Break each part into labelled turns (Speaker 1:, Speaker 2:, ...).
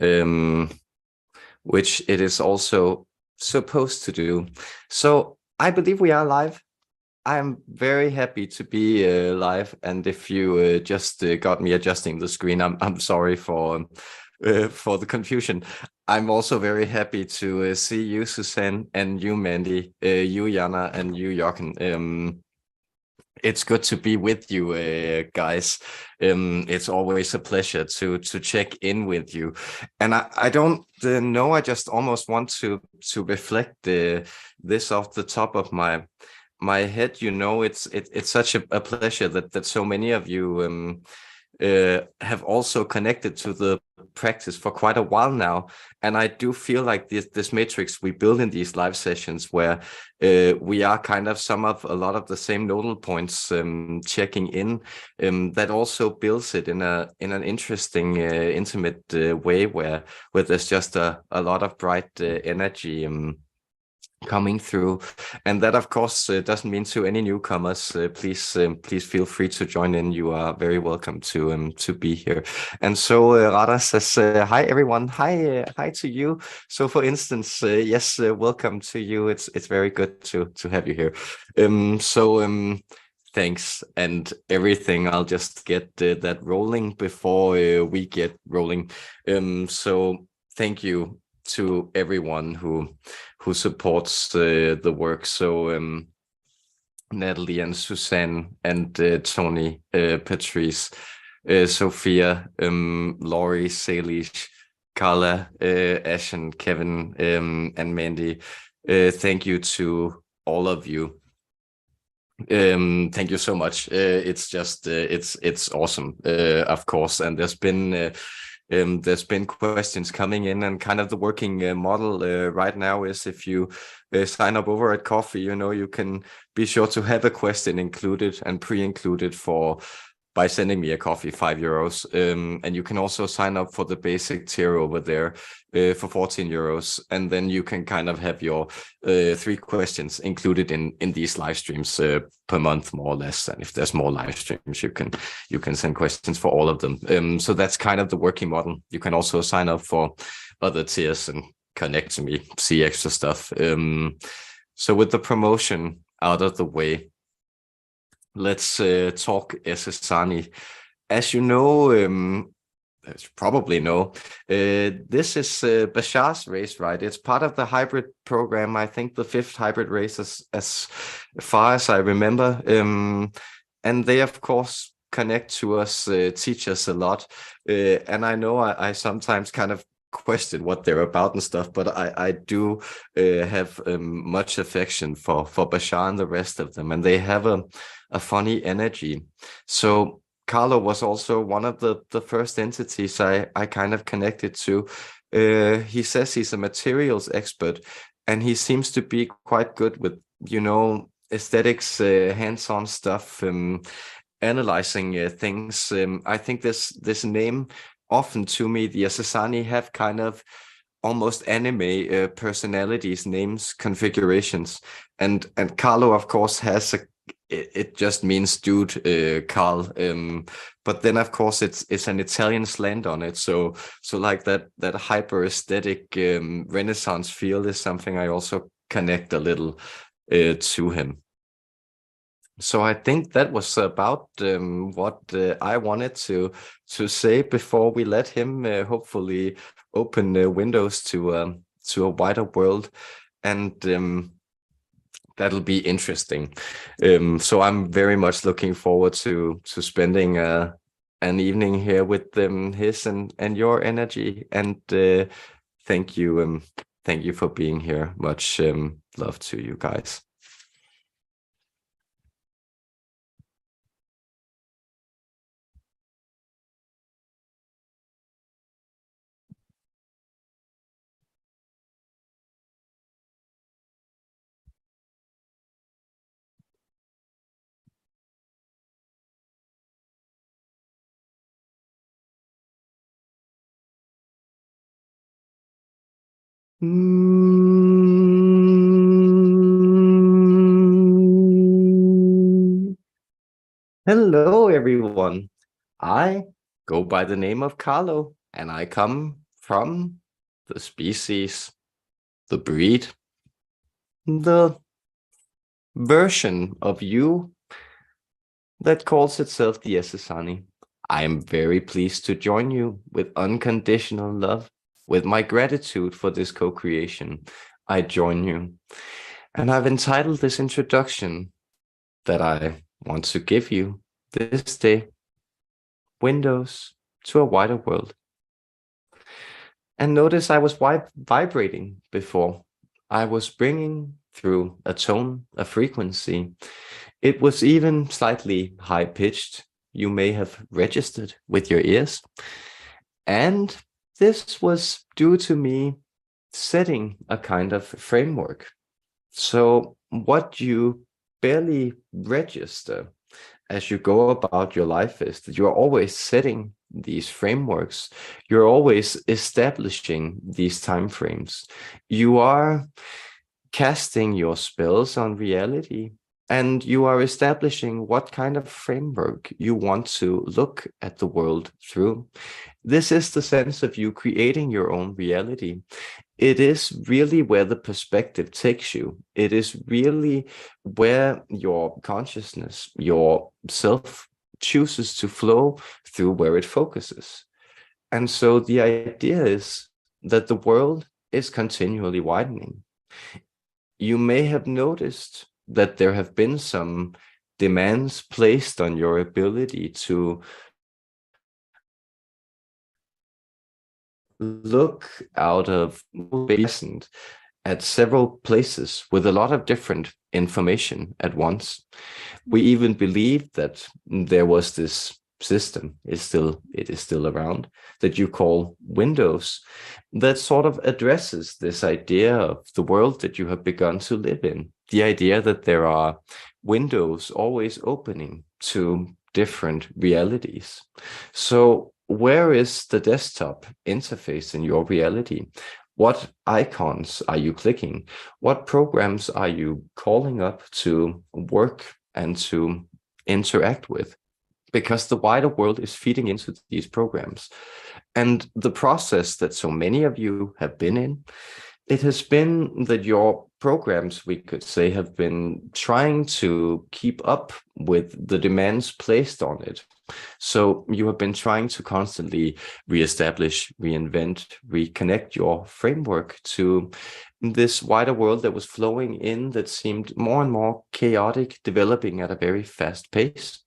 Speaker 1: which it is also supposed to do. So I believe we are live. I'm very happy to be live, and if you just got me adjusting the screen, I'm sorry for the confusion. I'm also very happy to see you, Suzanne, and you, Mandy, you, Jana, and you, Jochen. It's good to be with you, guys. It's always a pleasure to check in with you, and I don't know. I just almost want to reflect this off the top of my head. You know, it's such a pleasure that so many of you have also connected to the practice for quite a while now, and I do feel like this matrix we build in these live sessions, where we are kind of some of a lot of the same nodal points checking in, that also builds it in an interesting intimate way, where there's just a lot of bright energy coming through. And that, of course, doesn't mean to any newcomers, please feel free to join in. You are very welcome to be here. And so Radha says hi everyone. Hi to you. So for instance, yes, welcome to you. It's very good to have you here. Thanks and everything. I'll just get that rolling before we get rolling. So thank you to everyone who supports the work. So Natalie and Suzanne and Tony, Patrice, Sophia, Laurie, Salish, Carla, Ash and Kevin, and Mandy. Thank you to all of you. Thank you so much. It's just it's awesome, of course, and there's been questions coming in, and kind of the working model right now is, if you sign up over at Coffee, you know, you can be sure to have a question included and pre-included by sending me a coffee, €5. And you can also sign up for the basic tier over there for €14. And then you can kind of have your 3 questions included in these live streams per month, more or less. And if there's more live streams, you can send questions for all of them. So that's kind of the working model. You can also sign up for other tiers and connect to me, see extra stuff. So with the promotion out of the way, let's talk Essassani. As you know, as you probably know, this is Bashar's race, right? It's part of the hybrid program. I think the 5th hybrid race, as far as I remember. And they, of course, connect to us, teach us a lot. And I know I sometimes kind of question what they're about and stuff, but I do have much affection for Bashar and the rest of them, and they have a funny energy. So Carlo was also one of the first entities I kind of connected to. He says he's a materials expert, and he seems to be quite good with, you know, aesthetics, hands-on stuff, analyzing things. I think this name, often to me, the Essassani have kind of almost anime personalities, names, configurations, and Carlo, of course, has it just means dude, Carl, but then of course it's an Italian slant on it, so like that hyper aesthetic Renaissance feel is something I also connect a little to him. So I think that was about what I wanted to say before we let him hopefully open windows to a wider world, and that'll be interesting. So I'm very much looking forward to spending an evening here with his and your energy, and thank you for being here. Much love to you guys. Hello, everyone. I go by the name of Carlo, and I come from the species, the breed, the version of you that calls itself the Essassani. I am very pleased to join you with unconditional love, with my gratitude for this co-creation. I join you. And I've entitled this introduction that I want to give you this day, Windows to a Wider World. And notice I was vibrating before. I was bringing through a tone, a frequency. It was even slightly high-pitched. You may have registered with your ears. And this was due to me setting a kind of framework. So what you barely register as you go about your life is that you're always setting these frameworks. You're always establishing these time frames. You are casting your spells on reality, and you are establishing what kind of framework you want to look at the world through. This is the sense of you creating your own reality. It is really where the perspective takes you. It is really where your consciousness, your self chooses to flow through, where it focuses. And so the idea is that the world is continually widening. You may have noticed that there have been some demands placed on your ability to look out of present at several places with a lot of different information at once. We even believe that there was this system, it is still around, that you call Windows, that sort of addresses this idea of the world that you have begun to live in. The idea that there are windows always opening to different realities. So where is the desktop interface in your reality? What icons are you clicking? What programs are you calling up to work and to interact with? Because the wider world is feeding into these programs. And the process that so many of you have been in, it has been that your programs, we could say, have been trying to keep up with the demands placed on it. So you have been trying to constantly reestablish, reinvent, reconnect your framework to this wider world that was flowing in, that seemed more and more chaotic, developing at a very fast pace.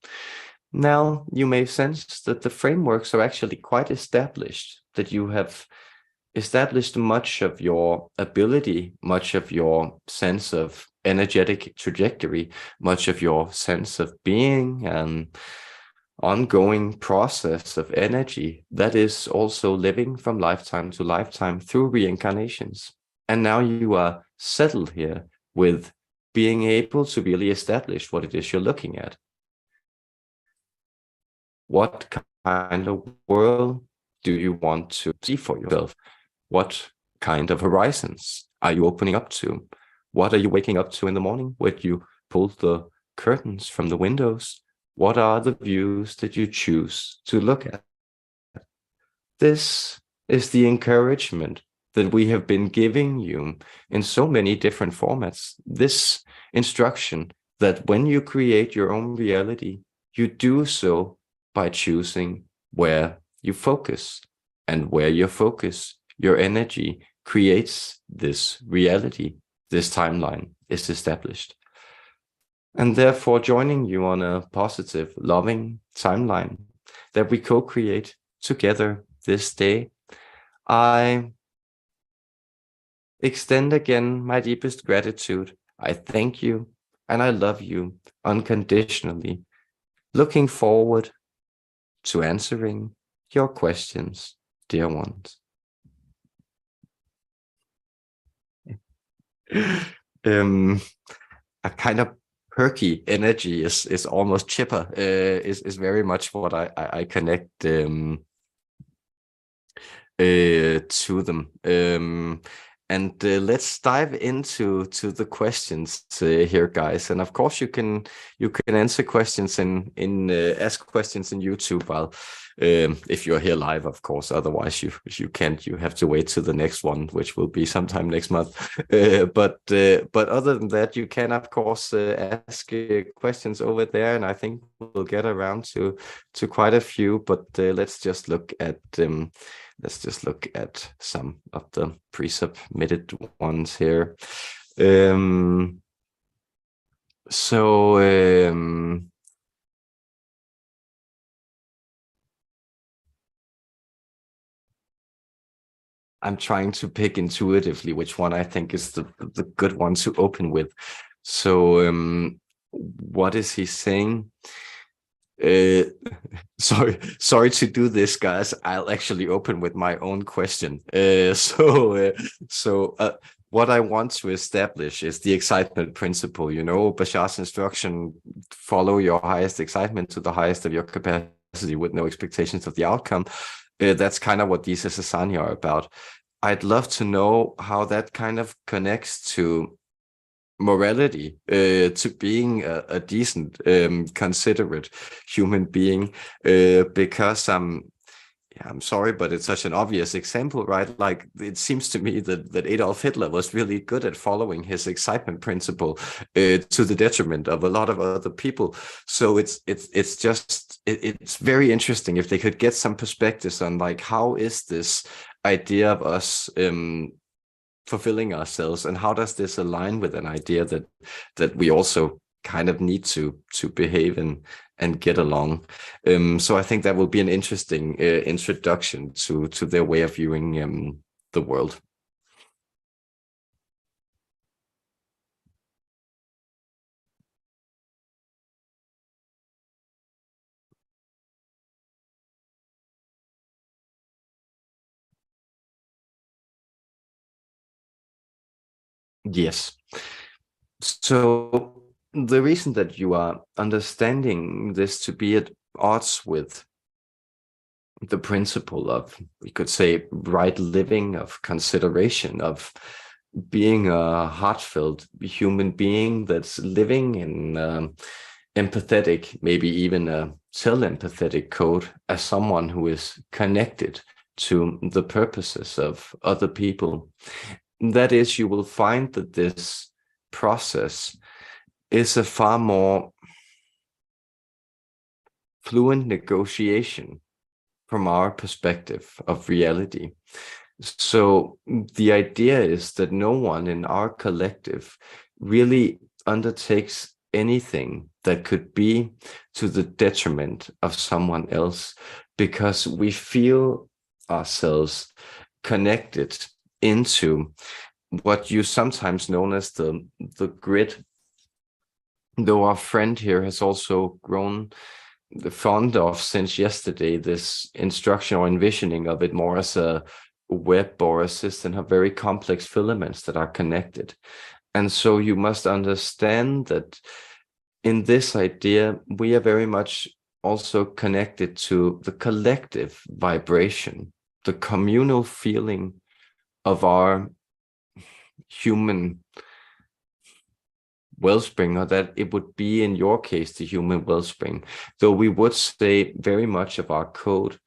Speaker 1: Now you may sense that the frameworks are actually quite established, that you have established much of your ability, much of your sense of energetic trajectory, much of your sense of being, and ongoing process of energy that is also living from lifetime to lifetime through reincarnations. And now you are settled here with being able to really establish what it is you're looking at. What kind of world do you want to see for yourself? What kind of horizons are you opening up to? What are you waking up to in the morning when you pull the curtains from the windows? What are the views that you choose to look at? This is the encouragement that we have been giving you in so many different formats. This instruction that when you create your own reality, you do so by choosing where you focus, and where you focus, your energy creates this reality. This timeline is established. And therefore joining you on a positive, loving timeline that we co-create together this day, I extend again my deepest gratitude. I thank you and I love you unconditionally. Looking forward to answering your questions, dear ones. A kind of perky energy is almost chipper, is very much what I connect to them. And let's dive into the questions here, guys. And of course, you can answer questions in ask questions in YouTube if you're here live, of course. Otherwise, you can't. You have to wait to the next one, which will be sometime next month. But other than that, you can, of course, ask questions over there, and I think we'll get around to quite a few. But let's just look at some of the pre-submitted ones here. So I'm trying to pick intuitively which one I think is the good one to open with. So what is he saying? Sorry to do this, guys. I'll actually open with my own question. What I want to establish is the excitement principle. You know, Bashar's instruction: follow your highest excitement to the highest of your capacity with no expectations of the outcome. That's kind of what these Essassani are about. I'd love to know how that kind of connects to morality, to being a decent, considerate human being, because I'm sorry, but it's such an obvious example, right? Like, it seems to me that Adolf Hitler was really good at following his excitement principle to the detriment of a lot of other people. So it's very interesting if they could get some perspectives on, like, how is this idea of us fulfilling ourselves, and how does this align with an idea that we also kind of need to behave and get along. So I think that will be an interesting introduction to their way of viewing the world. Yes. So the reason that you are understanding this to be at odds with the principle of, we could say, right living, of consideration, of being a heartfelt human being that's living in empathetic, maybe even a tele-empathetic code, as someone who is connected to the purposes of other people. That is, you will find that this process is a far more fluent negotiation from our perspective of reality. So the idea is that no one in our collective really undertakes anything that could be to the detriment of someone else, because we feel ourselves connected into what you sometimes known as the grid. Though our friend here has also grown fond of, since yesterday, this instruction or envisioning of it more as a web or a system of very complex filaments that are connected. And so you must understand that in this idea, we are very much also connected to the collective vibration, the communal feeling of our human wellspring, or that it would be, in your case, the human wellspring. Though we would say very much of our code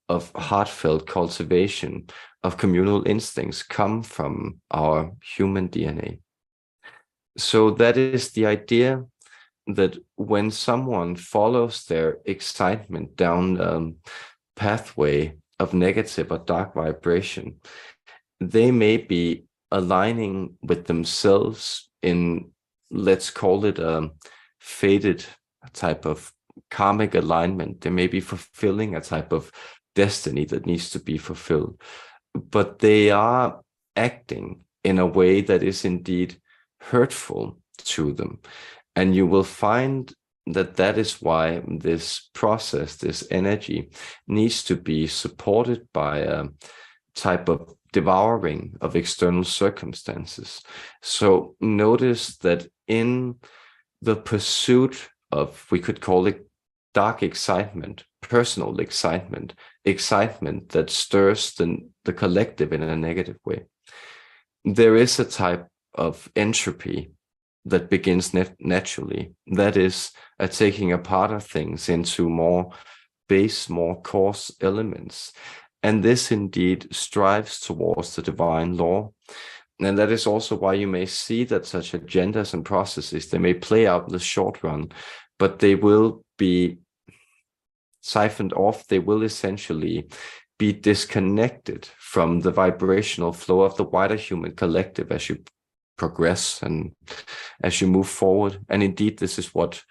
Speaker 1: of heartfelt cultivation of communal instincts come from our human DNA. So that is the idea, that when someone follows their excitement down a pathway of negative or dark vibration, they may be aligning with themselves in, let's call it a fated type of karmic alignment. They may be fulfilling a type of destiny that needs to be fulfilled, but they are acting in a way that is indeed hurtful to them. And you will find that that is why this process, this energy, needs to be supported by a type of devouring of external circumstances. So notice that in the pursuit of, we could call it dark excitement, personal excitement, excitement that stirs the collective in a negative way, there is a type of entropy that begins naturally. That is a taking apart of things into more base, more coarse elements. And this indeed strives towards the divine law. And that is also why you may see that such agendas and processes, they may play out in the short run, but they will be siphoned off. They will essentially be disconnected from the vibrational flow of the wider human collective as you progress and as you move forward. And indeed, this is what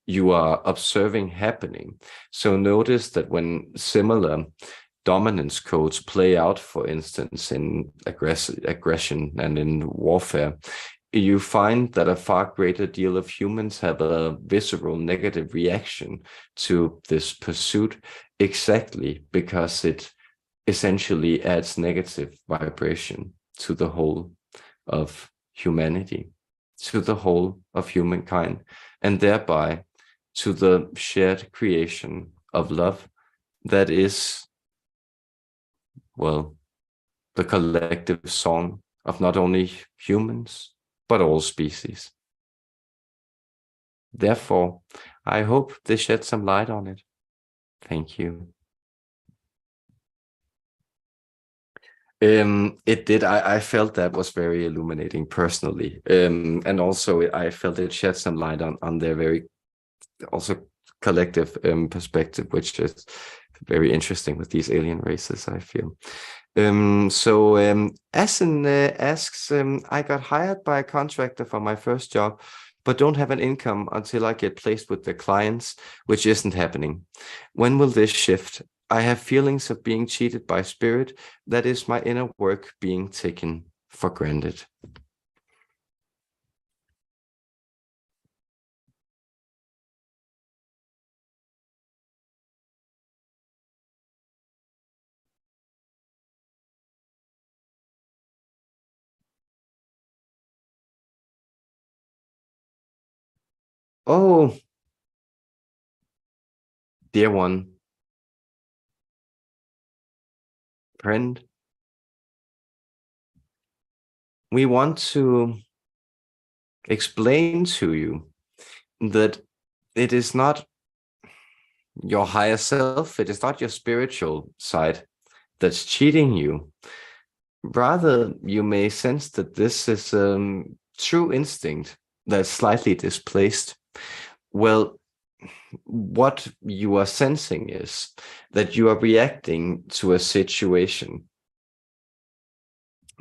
Speaker 1: you are observing happening. So notice that when similar dominance codes play out, for instance, in aggression and in warfare, you find that a far greater deal of humans have a visceral negative reaction to this pursuit, exactly because it essentially adds negative vibration to the whole of humanity, to the whole of humankind, and thereby to the shared creation of love that is, well, the collective song of not only humans, but all species. Therefore, I hope this shed some light on it. Thank you. It did. I felt that was very illuminating personally. And also I felt it shed some light on their very also collective perspective, which is very interesting with these alien races, I feel. Asen asks, I got hired by a contractor for my first job, but don't have an income until I get placed with the clients, which isn't happening. When will this shift? I have feelings of being cheated by spirit. That is my inner work being taken for granted. Oh, dear one, friend, we want to explain to you that it is not your higher self, it is not your spiritual side that's cheating you. Rather, you may sense that this is true instinct that's slightly displaced. Well, what you are sensing is that you are reacting to a situation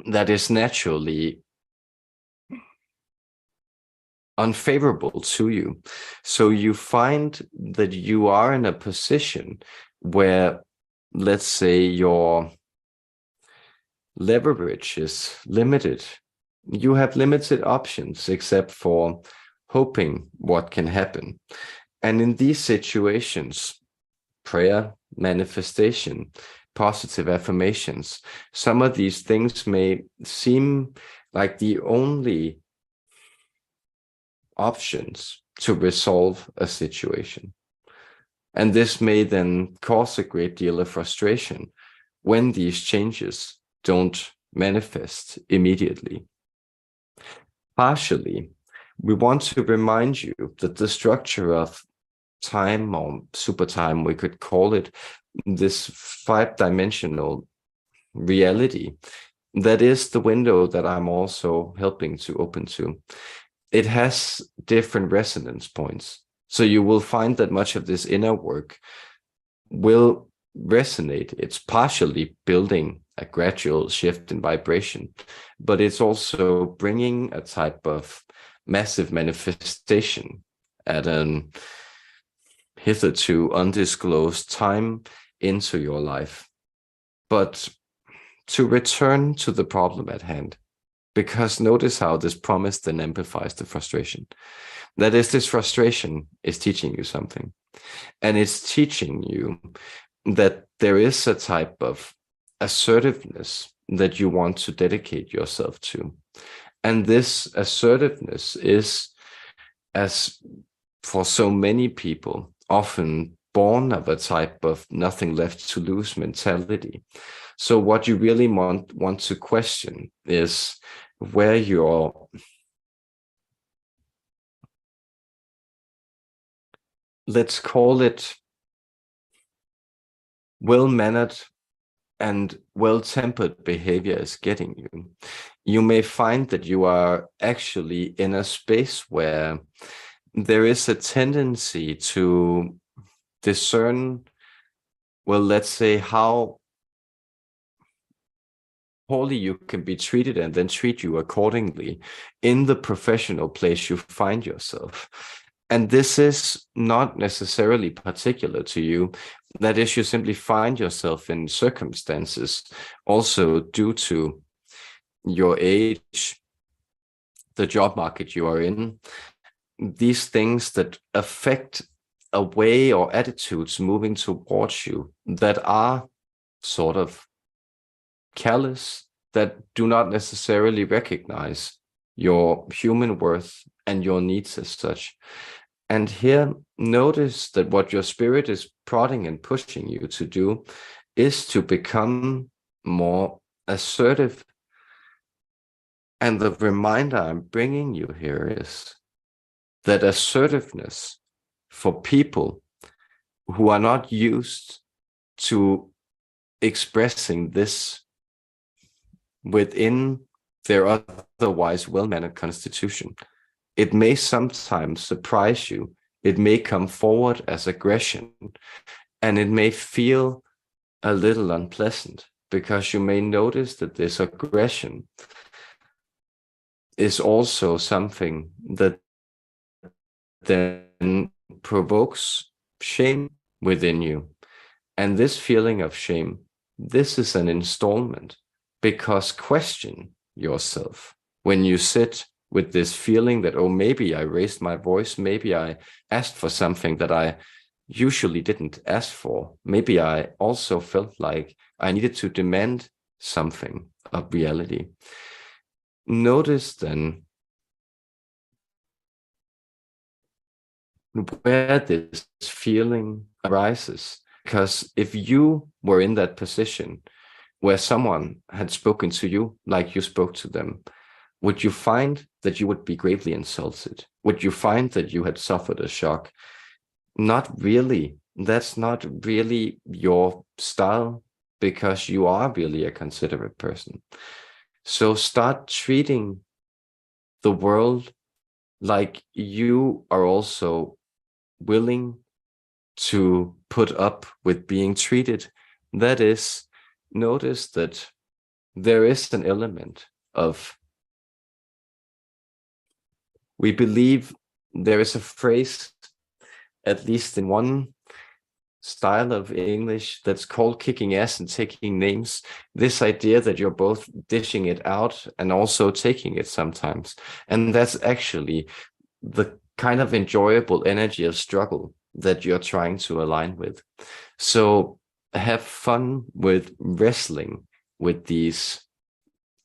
Speaker 1: that is naturally unfavorable to you. So you find that you are in a position where, let's say, your leverage is limited. You have limited options except for hoping what can happen. And in these situations, prayer, manifestation, positive affirmations, some of these things may seem like the only options to resolve a situation. And this may then cause a great deal of frustration when these changes don't manifest immediately. Partially, we want to remind you that the structure of time, or super time, we could call it, this 5-dimensional reality, that is the window that I'm also helping to open to. It has different resonance points. So you will find that much of this inner work will resonate. It's partially building a gradual shift in vibration, but it's also bringing a type of massive manifestation at an hitherto undisclosed time into your life. But to return to the problem at hand, because notice how this promise then amplifies the frustration. That is, this frustration is teaching you something. And it's teaching you that there is a type of assertiveness that you want to dedicate yourself to. And this assertiveness is, as for so many people, often born of a type of nothing left to lose mentality. So what you really want to question is where your, let's call it, well-mannered and well-tempered behavior is getting you, you may find that you are actually in a space where there is a tendency to discern, well, let's say, how poorly you can be treated and then treat you accordingly in the professional place you find yourself. And this is not necessarily particular to you. That is, you simply find yourself in circumstances also due to your age, the job market you are in, these things that affect a way or attitudes moving towards you that are sort of callous, that do not necessarily recognize your human worth and your needs as such. And here, notice that what your spirit is prodding and pushing you to do is to become more assertive. And the reminder I'm bringing you here is that assertiveness for people who are not used to expressing this within their otherwise well-mannered constitution, it may sometimes surprise you. It may come forward as aggression, and it may feel a little unpleasant because you may notice that this aggression is also something that then provokes shame within you. And this feeling of shame, this is an installment, because question yourself when you sit with this feeling that, oh, maybe I raised my voice, maybe I asked for something that I usually didn't ask for. Maybe I also felt like I needed to demand something of reality. Notice then where this feeling arises. Because if you were in that position where someone had spoken to you like you spoke to them, would you find that you would be greatly insulted? Would you find that you had suffered a shock? Not really. That's not really your style, because you are really a considerate person. So start treating the world like you are also willing to put up with being treated. That is, notice that there is an element of, we believe there is a phrase, at least in one style of English, that's called kicking ass and taking names. This idea that you're both dishing it out and also taking it sometimes. And that's actually the kind of enjoyable energy of struggle that you're trying to align with. So have fun with wrestling with these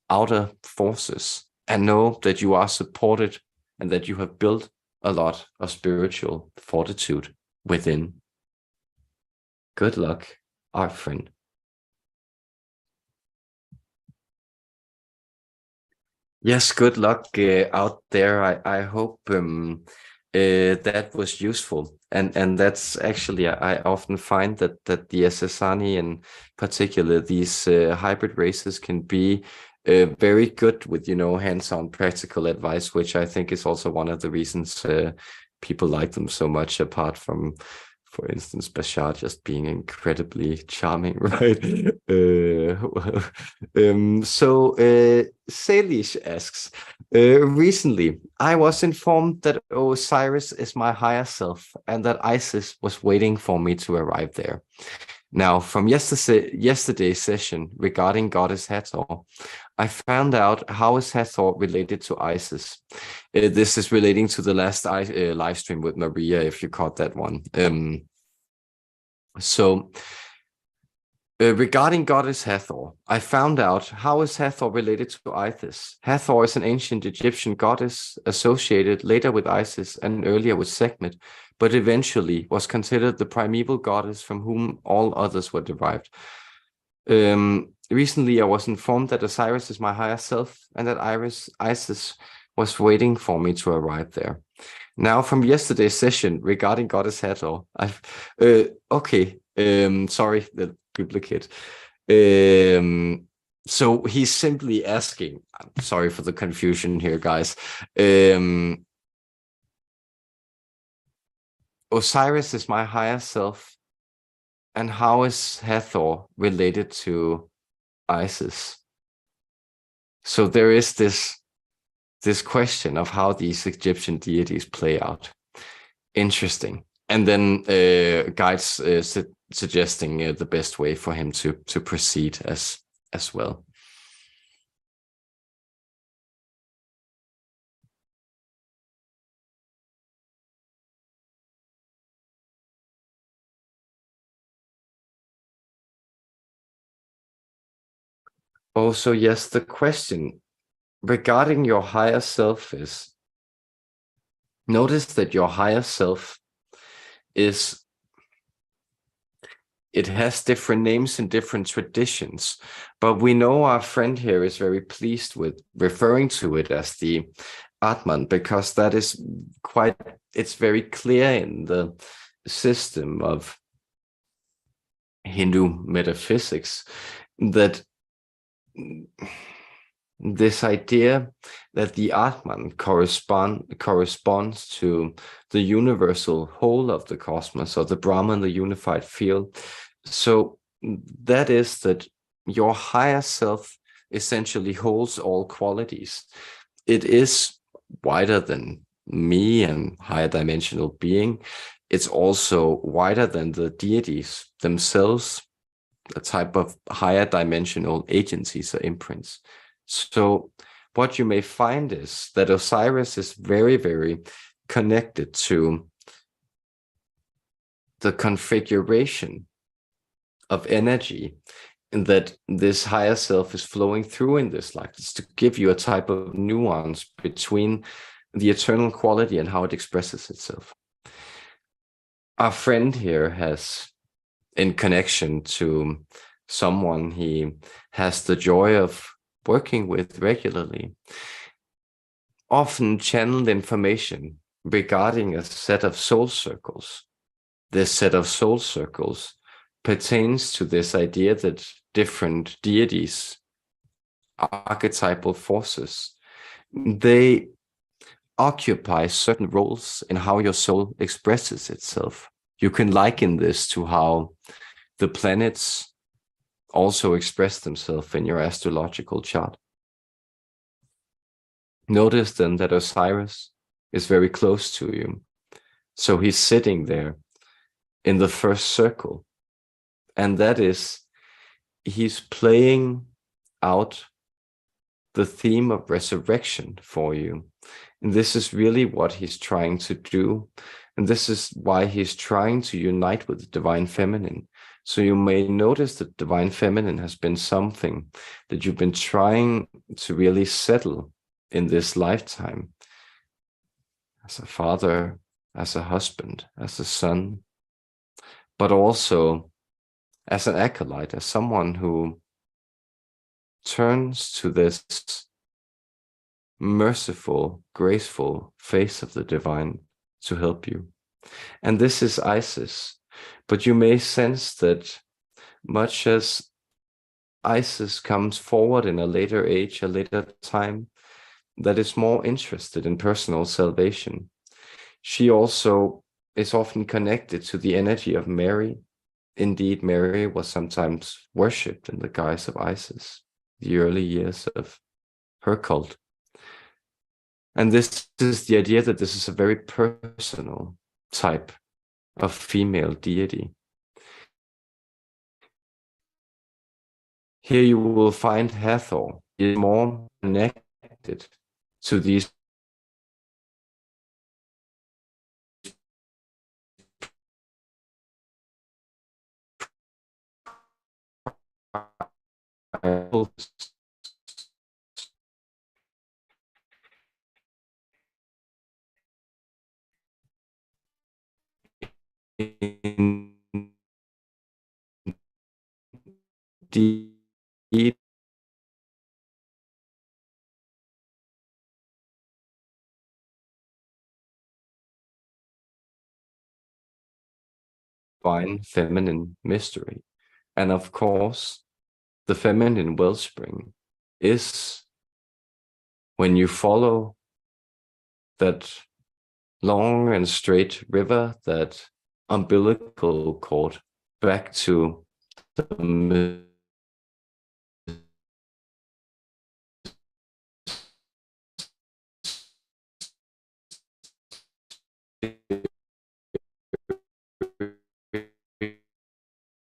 Speaker 1: outer forces and know that you are supported and that you have built a lot of spiritual fortitude within. Good luck, our friend. Yes, good luck out there. I hope that was useful. And that's actually, I often find that the Essassani, in particular, these hybrid races can be very good with, hands-on practical advice, which I think is also one of the reasons people like them so much, apart from, for instance, Bashar just being incredibly charming, right? Salish asks, recently, I was informed that Osiris is my higher self and that Isis was waiting for me to arrive there. Now, from yesterday's session regarding Goddess Hathor, I found out how is Hathor related to Isis. This is relating to the last live stream with Maria, if you caught that one. Regarding Goddess Hathor, I found out how is Hathor related to Isis. Hathor is an ancient Egyptian goddess associated later with Isis and earlier with Sekhmet, but eventually was considered the primeval goddess from whom all others were derived. Recently, I was informed that Osiris is my higher self and that Isis was waiting for me to arrive there. Now, from yesterday's session regarding Goddess Hathor, sorry, duplicate. So he's simply asking, I'm sorry for the confusion here, guys. Osiris is my higher self, and how is Hathor related to Isis? So there is this question of how these Egyptian deities play out. Interesting. And then guides suggesting the best way for him to proceed as well. Also, yes, the question regarding your higher self is, notice that your higher self is, it has different names and different traditions, but we know our friend here is very pleased with referring to it as the Atman, because that is quite, it's very clear in the system of Hindu metaphysics that this idea that the Atman corresponds to the universal whole of the cosmos, or the Brahman, the unified field. So that is that your higher self essentially holds all qualities. It is wider than me and higher dimensional being. It's also wider than the deities themselves, a type of higher dimensional agencies or imprints. So what you may find is that Osiris is very, very connected to the configuration of energy, and that this higher self is flowing through in this life. It's to give you a type of nuance between the eternal quality and how it expresses itself. Our friend here has, in connection to someone he has the joy of working with regularly, often channeled information regarding a set of soul circles. This set of soul circles pertains to this idea that different deities, archetypal forces, they occupy certain roles in how your soul expresses itself. You can liken this to how the planets also express themselves in your astrological chart. Notice then that Osiris is very close to you. So he's sitting there in the first circle. And that is, he's playing out the theme of resurrection for you. And this is really what he's trying to do. And this is why he's trying to unite with the divine feminine. So you may notice that divine feminine has been something that you've been trying to really settle in this lifetime, as a father, as a husband, as a son, but also as an acolyte, as someone who turns to this merciful, graceful face of the divine to help you. And this is Isis. But you may sense that much as Isis comes forward in a later age, a later time, that is more interested in personal salvation, she also is often connected to the energy of Mary. Indeed, Mary was sometimes worshipped in the guise of Isis, the early years of her cult. And this is the idea that this is a very personal type of female deity. Here you will find Hathor is more connected to these indeed divine feminine mystery. And of course, the feminine wellspring is when you follow that long and straight river, that umbilical cord, back to the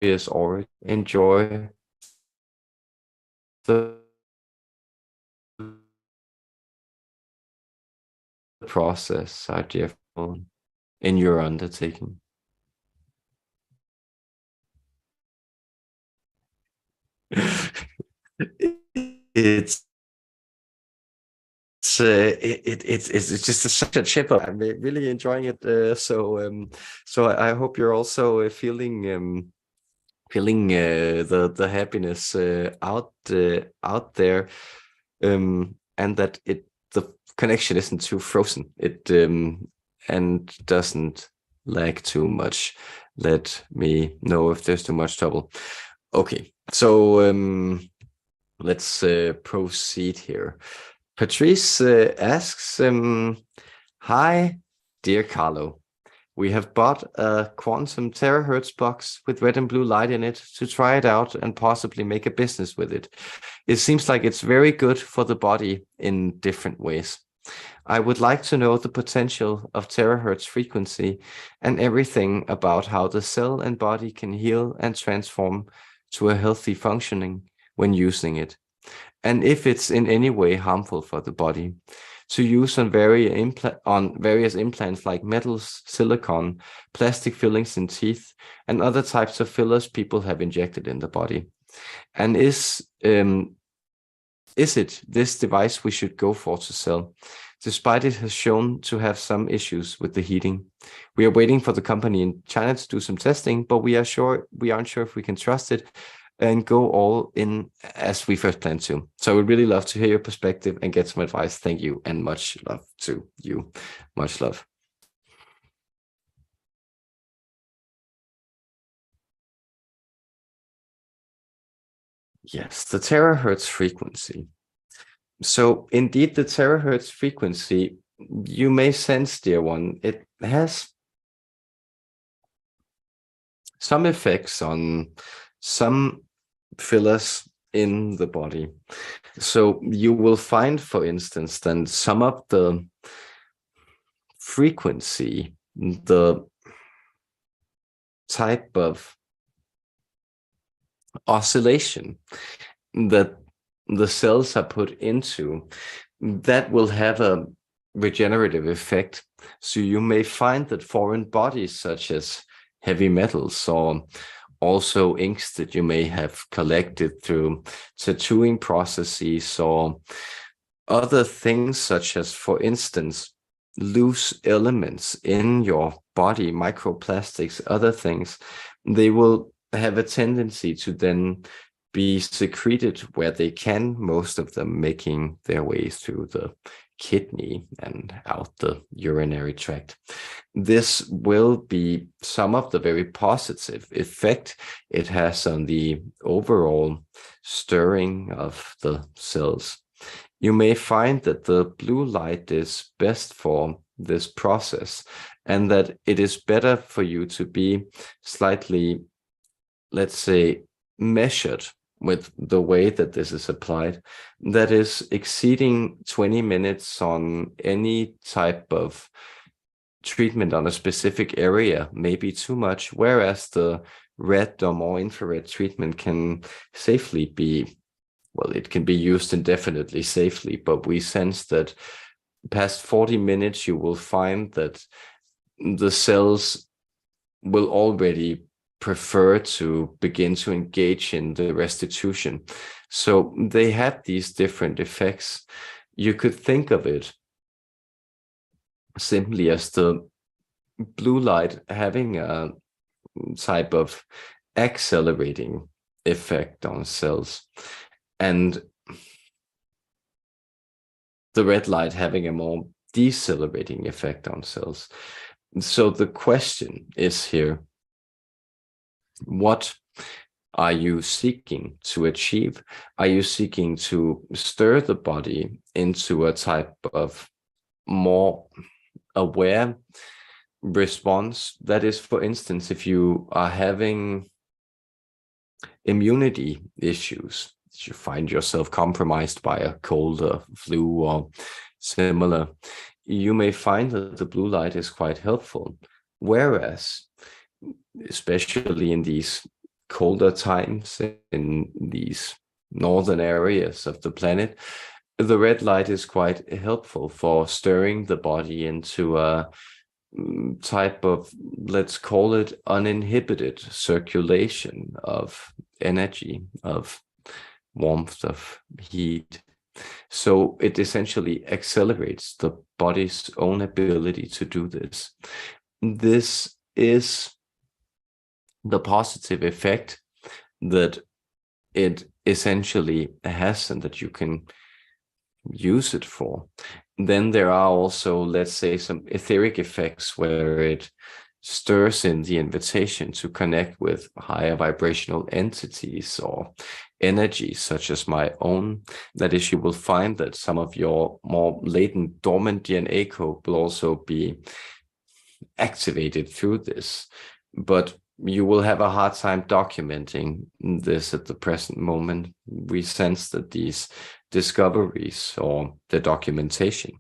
Speaker 1: mysterious origin. Enjoy the process, dear, in your undertaking. It's it's just such a chipper. I'm really enjoying it. So I hope you're also feeling the happiness out there, and that the connection isn't too frozen. It and doesn't lag too much. Let me know if there's too much trouble. Okay, so let's proceed here. Patrice asks, hi, dear Carlo. We have bought a quantum terahertz box with red and blue light in it to try it out and possibly make a business with it. It seems like it's very good for the body in different ways. I would like to know the potential of terahertz frequency and everything about how the cell and body can heal and transform to a healthy functioning when using it, and if it's in any way harmful for the body. To use on various implants like metals, silicone, plastic fillings in teeth, and other types of fillers people have injected in the body. And is it this device we should go for to sell, despite it has shown to have some issues with the heating? We are waiting for the company in China to do some testing, but we aren't sure if we can trust it and go all in as we first planned to. So I would really love to hear your perspective and get some advice. Thank you, and much love to you. Much love. Yes, the terahertz frequency. So indeed, the terahertz frequency, you may sense, dear one, it has some effects on some fillers in the body. So you will find, for instance, then some of the frequency, the type of oscillation that the cells are put into, that will have a regenerative effect. So you may find that foreign bodies such as heavy metals, or also inks that you may have collected through tattooing processes, or other things such as, for instance, loose elements in your body, microplastics, other things, they will have a tendency to then be secreted where they can, most of them making their way through the kidney and out the urinary tract. This will be some of the very positive effect it has on the overall stirring of the cells. You may find that the blue light is best for this process, and that it is better for you to be slightly, let's say, measured with the way that this is applied. That is, exceeding 20 minutes on any type of treatment on a specific area may be too much, whereas the red or more infrared treatment can safely be, well, it can be used indefinitely safely, but we sense that past 40 minutes, you will find that the cells will already prefer to begin to engage in the restitution. So they have these different effects. You could think of it simply as the blue light having a type of accelerating effect on cells, and the red light having a more decelerating effect on cells. So the question is here, what are you seeking to achieve? Are you seeking to stir the body into a type of more aware response? That is, for instance, if you are having immunity issues, you find yourself compromised by a cold or flu or similar, you may find that the blue light is quite helpful. Whereas, especially in these colder times, in these northern areas of the planet, the red light is quite helpful for stirring the body into a type of, let's call it, uninhibited circulation of energy, of warmth, of heat. So it essentially accelerates the body's own ability to do this. This is the positive effect that it essentially has and that you can use it for. Then there are also, let's say, some etheric effects where it stirs in the invitation to connect with higher vibrational entities or energies such as my own. That is, you will find that some of your more latent dormant DNA code will also be activated through this, but you will have a hard time documenting this at the present moment. We sense that these discoveries or the documentation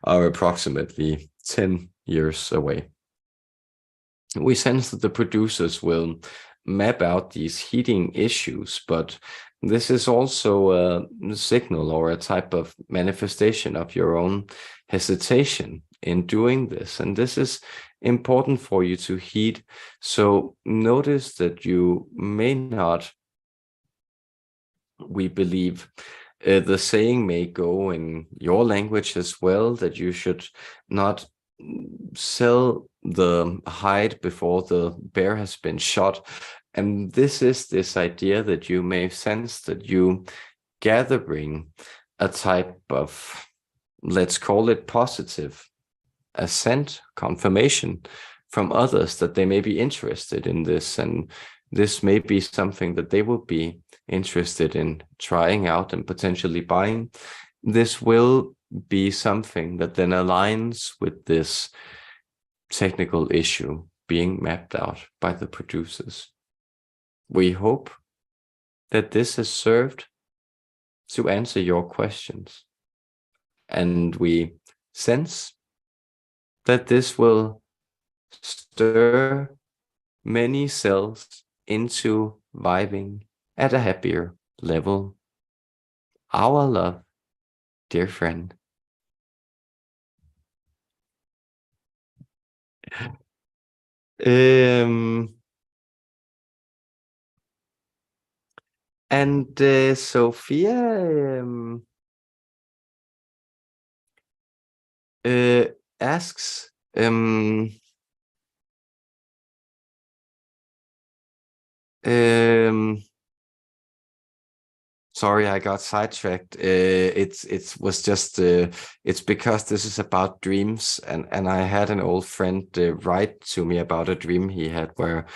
Speaker 1: are approximately 10 years away. We sense that the producers will map out these heating issues, but this is also a signal or a type of manifestation of your own hesitation in doing this. And this is important for you to heed. So notice that you may not, we believe, the saying may go in your language as well, that you should not sell the hide before the bear has been shot. And this is this idea that you may sense that you gathering a type of, let's call it positive assent, confirmation from others that they may be interested in this, and this may be something that they will be interested in trying out and potentially buying. This will be something that then aligns with this technical issue being mapped out by the producers. We hope that this has served to answer your questions, and we sense that this will stir many cells into vibing at a happier level. Our love, dear friend. And Sophia asks, sorry, I got sidetracked. It was just it's because this is about dreams, and I had an old friend write to me about a dream he had where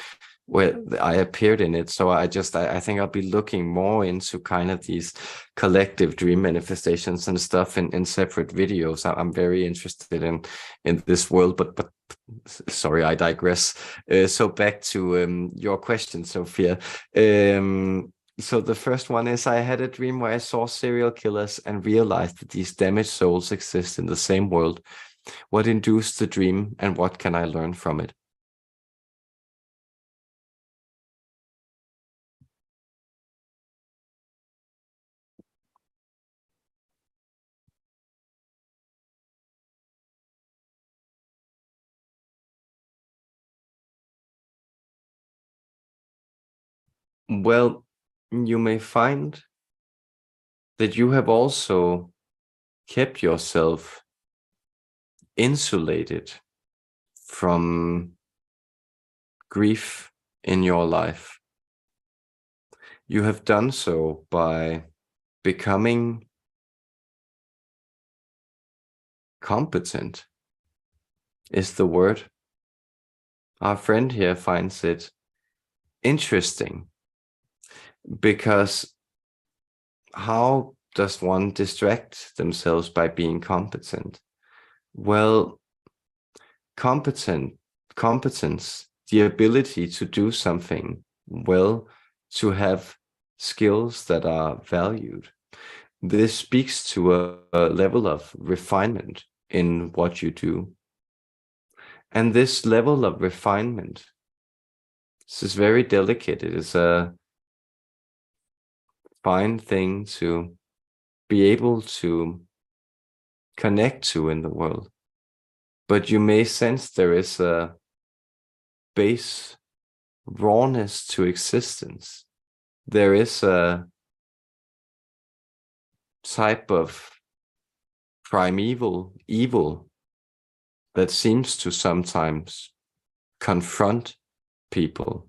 Speaker 1: I appeared in it. So I think I'll be looking more into kind of these collective dream manifestations and stuff in separate videos. I'm very interested in this world, but sorry, I digress. So back to your question, Sophia. So the first one is, I had a dream where I saw serial killers and realized that these damaged souls exist in the same world. What induced the dream, and what can I learn from it? Well, you may find that you have also kept yourself insulated from grief in your life. You have done so by becoming competent, is the word. Our friend here finds it interesting Because how does one distract themselves by being competent? Well, competence, the ability to do something well, to have skills that are valued. This speaks to a level of refinement in what you do. And this level of refinement, this is very delicate. It is a fine thing to be able to connect to in the world. But you may sense there is a base rawness to existence. There is a type of primeval evil that seems to sometimes confront people,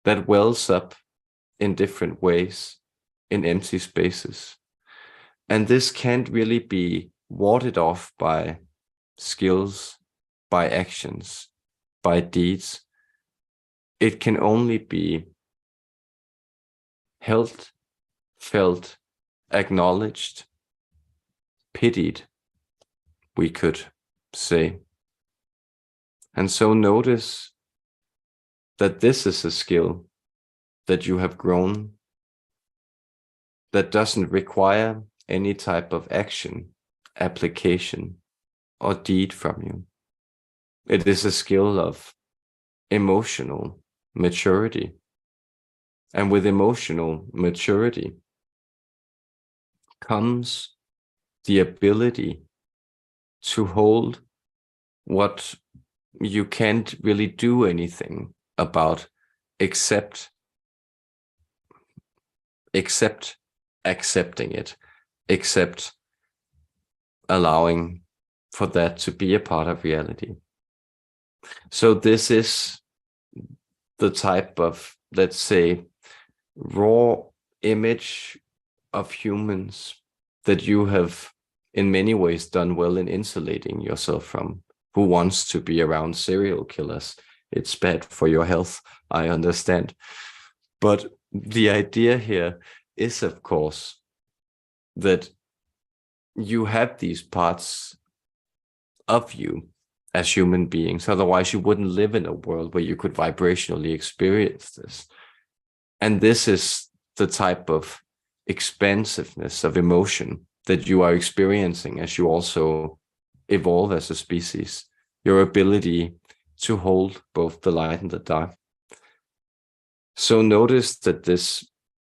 Speaker 1: that wells up in different ways in empty spaces. And this can't really be warded off by skills, by actions, by deeds. It can only be held, felt, acknowledged, pitied, we could say. And so notice that this is a skill that you have grown, that doesn't require any type of action, application, or deed from you. It is a skill of emotional maturity. And with emotional maturity comes the ability to hold what you can't really do anything about except accepting it, except allowing for that to be a part of reality. So this is the type of, let's say, raw image of humans that you have in many ways done well in insulating yourself from. Who wants to be around serial killers? It's bad for your health, I understand. But the idea here is, of course, that you have these parts of you as human beings. Otherwise, you wouldn't live in a world where you could vibrationally experience this. And this is the type of expansiveness of emotion that you are experiencing as you also evolve as a species. Your ability to hold both the light and the dark. So notice that this,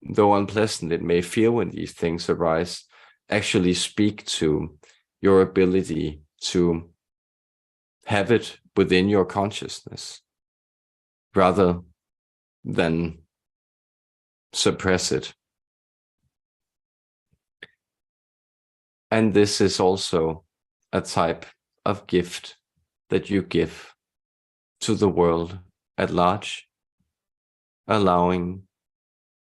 Speaker 1: though unpleasant it may feel when these things arise, actually speak to your ability to have it within your consciousness rather than suppress it. And this is also a type of gift that you give to the world at large, allowing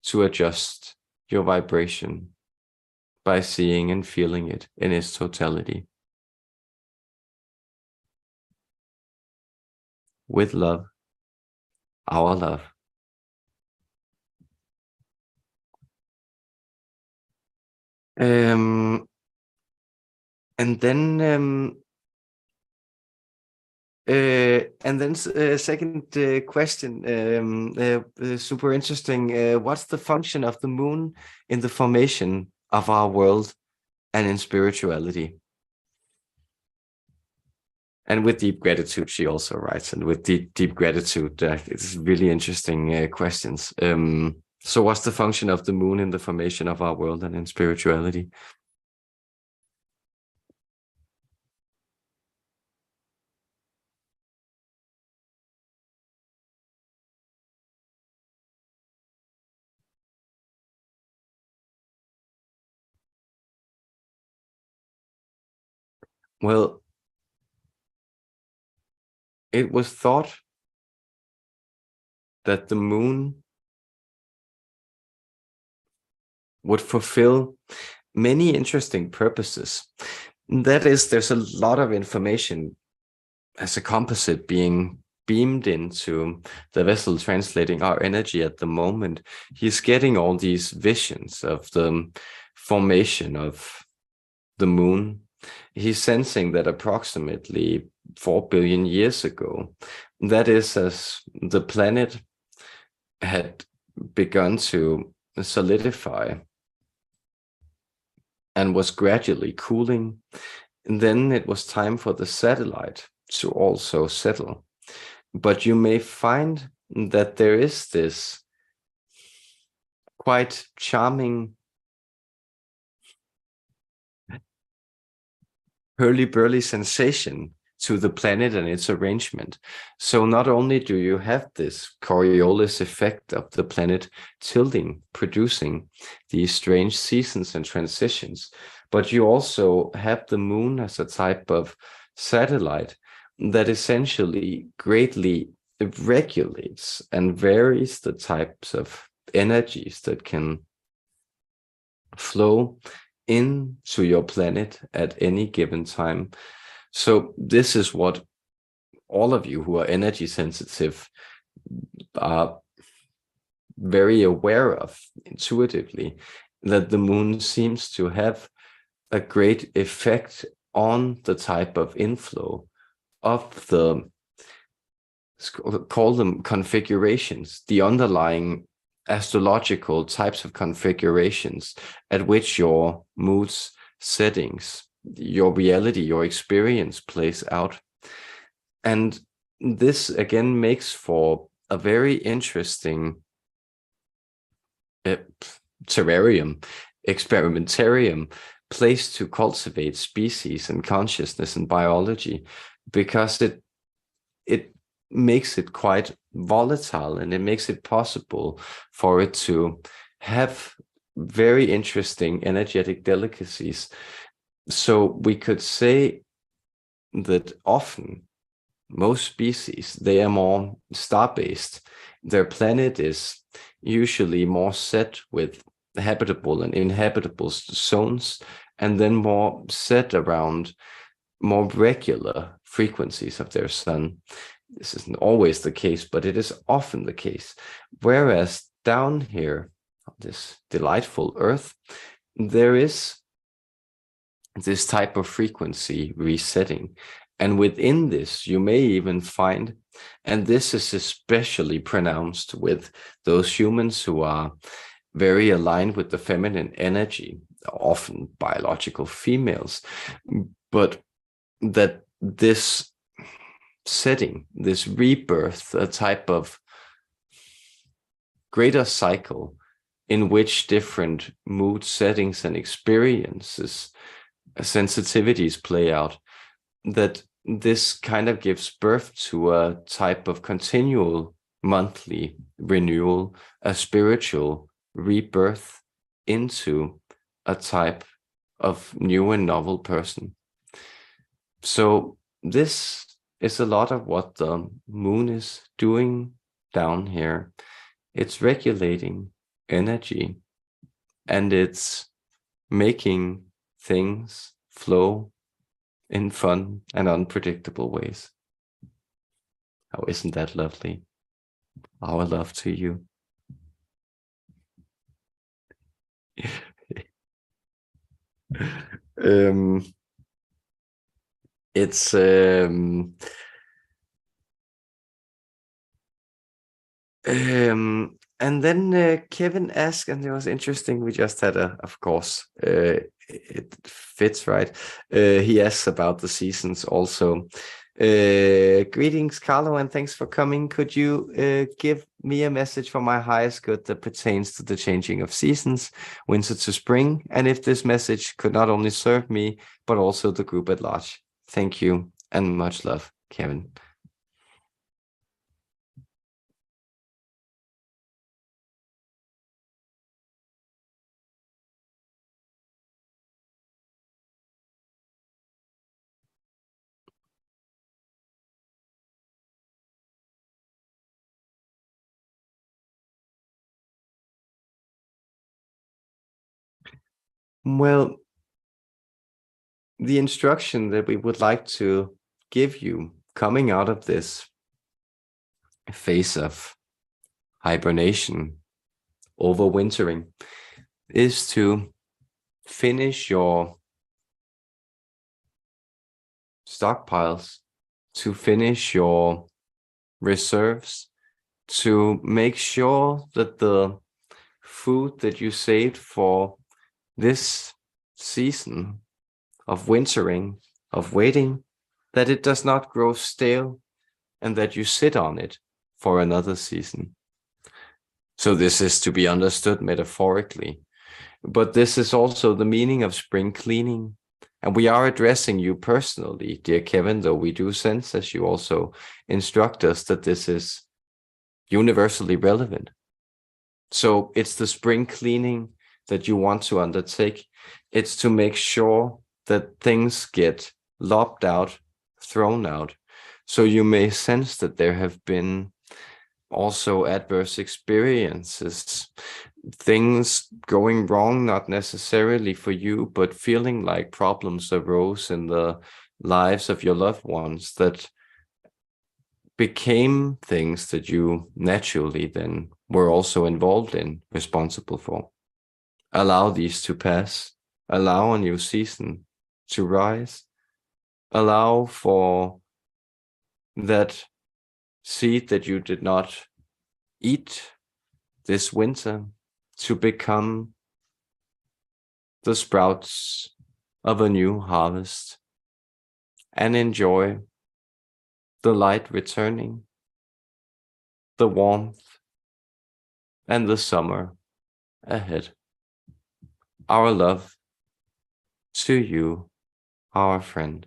Speaker 1: to adjust your vibration by seeing and feeling it in its totality. With love, our love. And then second question, super interesting. What's the function of the moon in the formation of our world and in spirituality? And with deep gratitude, she also writes, and with deep gratitude, it's really interesting questions. So what's the function of the moon in the formation of our world and in spirituality? Well, it was thought that the moon would fulfill many interesting purposes. That is, there's a lot of information as a composite being beamed into the vessel translating our energy at the moment, he's getting all these visions of the formation of the moon. He's sensing that approximately 4 billion years ago, that is, as the planet had begun to solidify and was gradually cooling, and then it was time for the satellite to also settle. But you may find that there is this quite charming hurly-burly sensation to the planet and its arrangement. So not only do you have this Coriolis effect of the planet tilting, producing these strange seasons and transitions, but you also have the moon as a type of satellite that essentially greatly regulates and varies the types of energies that can flow into your planet at any given time. So this is what all of you who are energy sensitive are very aware of intuitively, that the moon seems to have a great effect on the type of inflow of the, call them configurations, the underlying astrological types of configurations at which your moods, settings, your reality, your experience plays out. And this again makes for a very interesting terrarium, experimentarium, place to cultivate species and consciousness and biology, because it makes it quite volatile, and it makes it possible for it to have very interesting energetic delicacies. So we could say that often most species, they are more star-based. Their planet is usually more set with habitable and inhabitable zones, and then more set around more regular frequencies of their sun. This isn't always the case, but it is often the case. Whereas down here, on this delightful Earth, there is this type of frequency resetting. And within this, you may even find, and this is especially pronounced with those humans who are very aligned with the feminine energy, often biological females, but that this setting, this rebirth, a type of greater cycle in which different mood settings and experiences, sensitivities play out, that this kind of gives birth to a type of continual monthly renewal, a spiritual rebirth into a type of new and novel person. So this is a lot of what the moon is doing down here. It's regulating energy, and it's making things flow in fun and unpredictable ways. Oh, isn't that lovely? Our love to you. It's and then Kevin asked, and it was interesting. We just had of course, it fits right. He asks about the seasons also. Greetings, Carlo, and thanks for coming. Could you give me a message for my highest good that pertains to the changing of seasons, winter to spring, and if this message could not only serve me, but also the group at large? Thank you, and much love, Kevin. Well, the instruction that we would like to give you coming out of this phase of hibernation, overwintering, is to finish your stockpiles, to finish your reserves, to make sure that the food that you saved for this season of wintering, of waiting, that it does not grow stale and that you sit on it for another season. So this is to be understood metaphorically, but this is also the meaning of spring cleaning. And we are addressing you personally, dear Kevin, though we do sense, as you also instruct us, that this is universally relevant. So it's the spring cleaning that you want to undertake. It's to make sure that things get lopped out, thrown out. So you may sense that there have been also adverse experiences, things going wrong, not necessarily for you, but feeling like problems arose in the lives of your loved ones that became things that you naturally then were also involved in, responsible for. Allow these to pass. Allow a new season to rise. Allow for that seed that you did not eat this winter to become the sprouts of a new harvest, and enjoy the light returning, the warmth, and the summer ahead. Our love to you, our friend.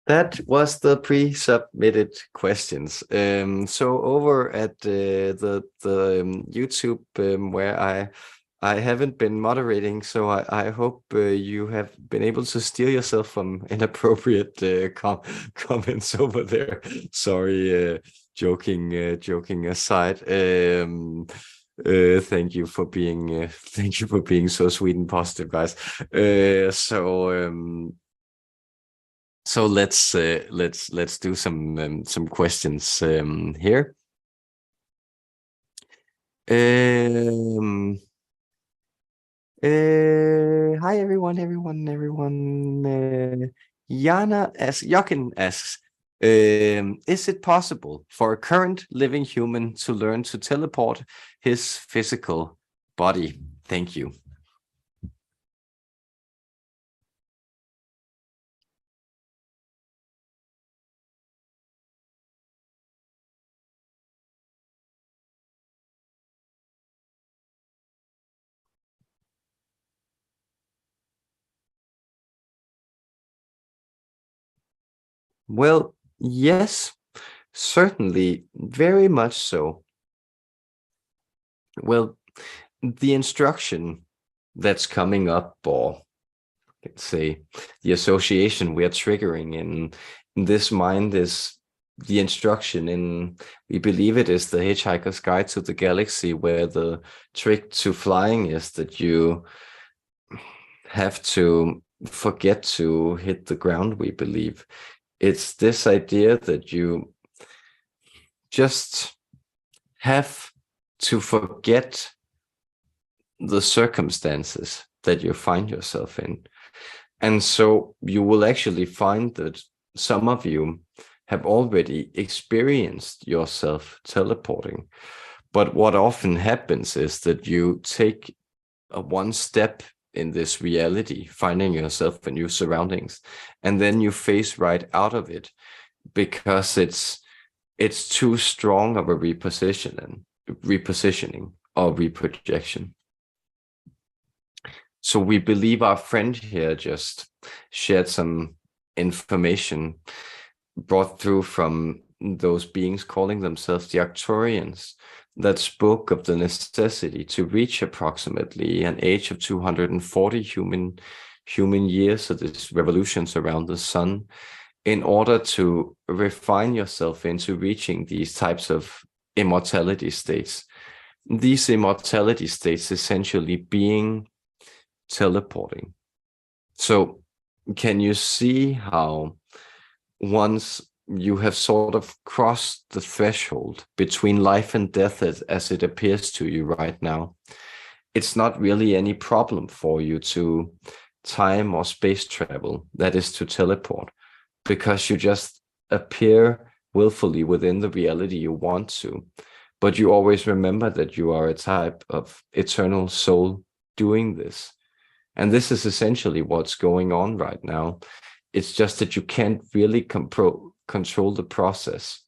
Speaker 1: That was the pre-submitted questions. So over at the YouTube where I haven't been moderating, so I hope you have been able to steal yourself from inappropriate comments over there. Sorry, joking aside. Thank you for being so sweet and positive, guys. So let's do some questions here. Hi everyone. Jochen asks, is it possible for a current living human to learn to teleport his physical body? Thank you. Well, yes, certainly, very much so. Well, the instruction that's coming up, or let's say the association we are triggering in this mind, is the instruction in, we believe it is the Hitchhiker's Guide to the Galaxy, where the trick to flying is that you have to forget to hit the ground, we believe. It's this idea that you just have to forget the circumstances that you find yourself in. And so you will actually find that some of you have already experienced yourself teleporting. But what often happens is that you take one step in this reality, finding yourself in new surroundings, and then you phase right out of it because it's too strong of a repositioning or reprojection. So we believe our friend here just shared some information brought through from those beings calling themselves the Arcturians, that spoke of the necessity to reach approximately an age of 240 human years of these revolutions around the sun, in order to refine yourself into reaching these types of immortality states. These immortality states essentially being teleporting. So can you see how once you have sort of crossed the threshold between life and death as it appears to you right now, it's not really any problem for you to time or space travel, that is to teleport, because you just appear willfully within the reality you want to. But you always remember that you are a type of eternal soul doing this. And this is essentially what's going on right now. It's just that you can't really control the process.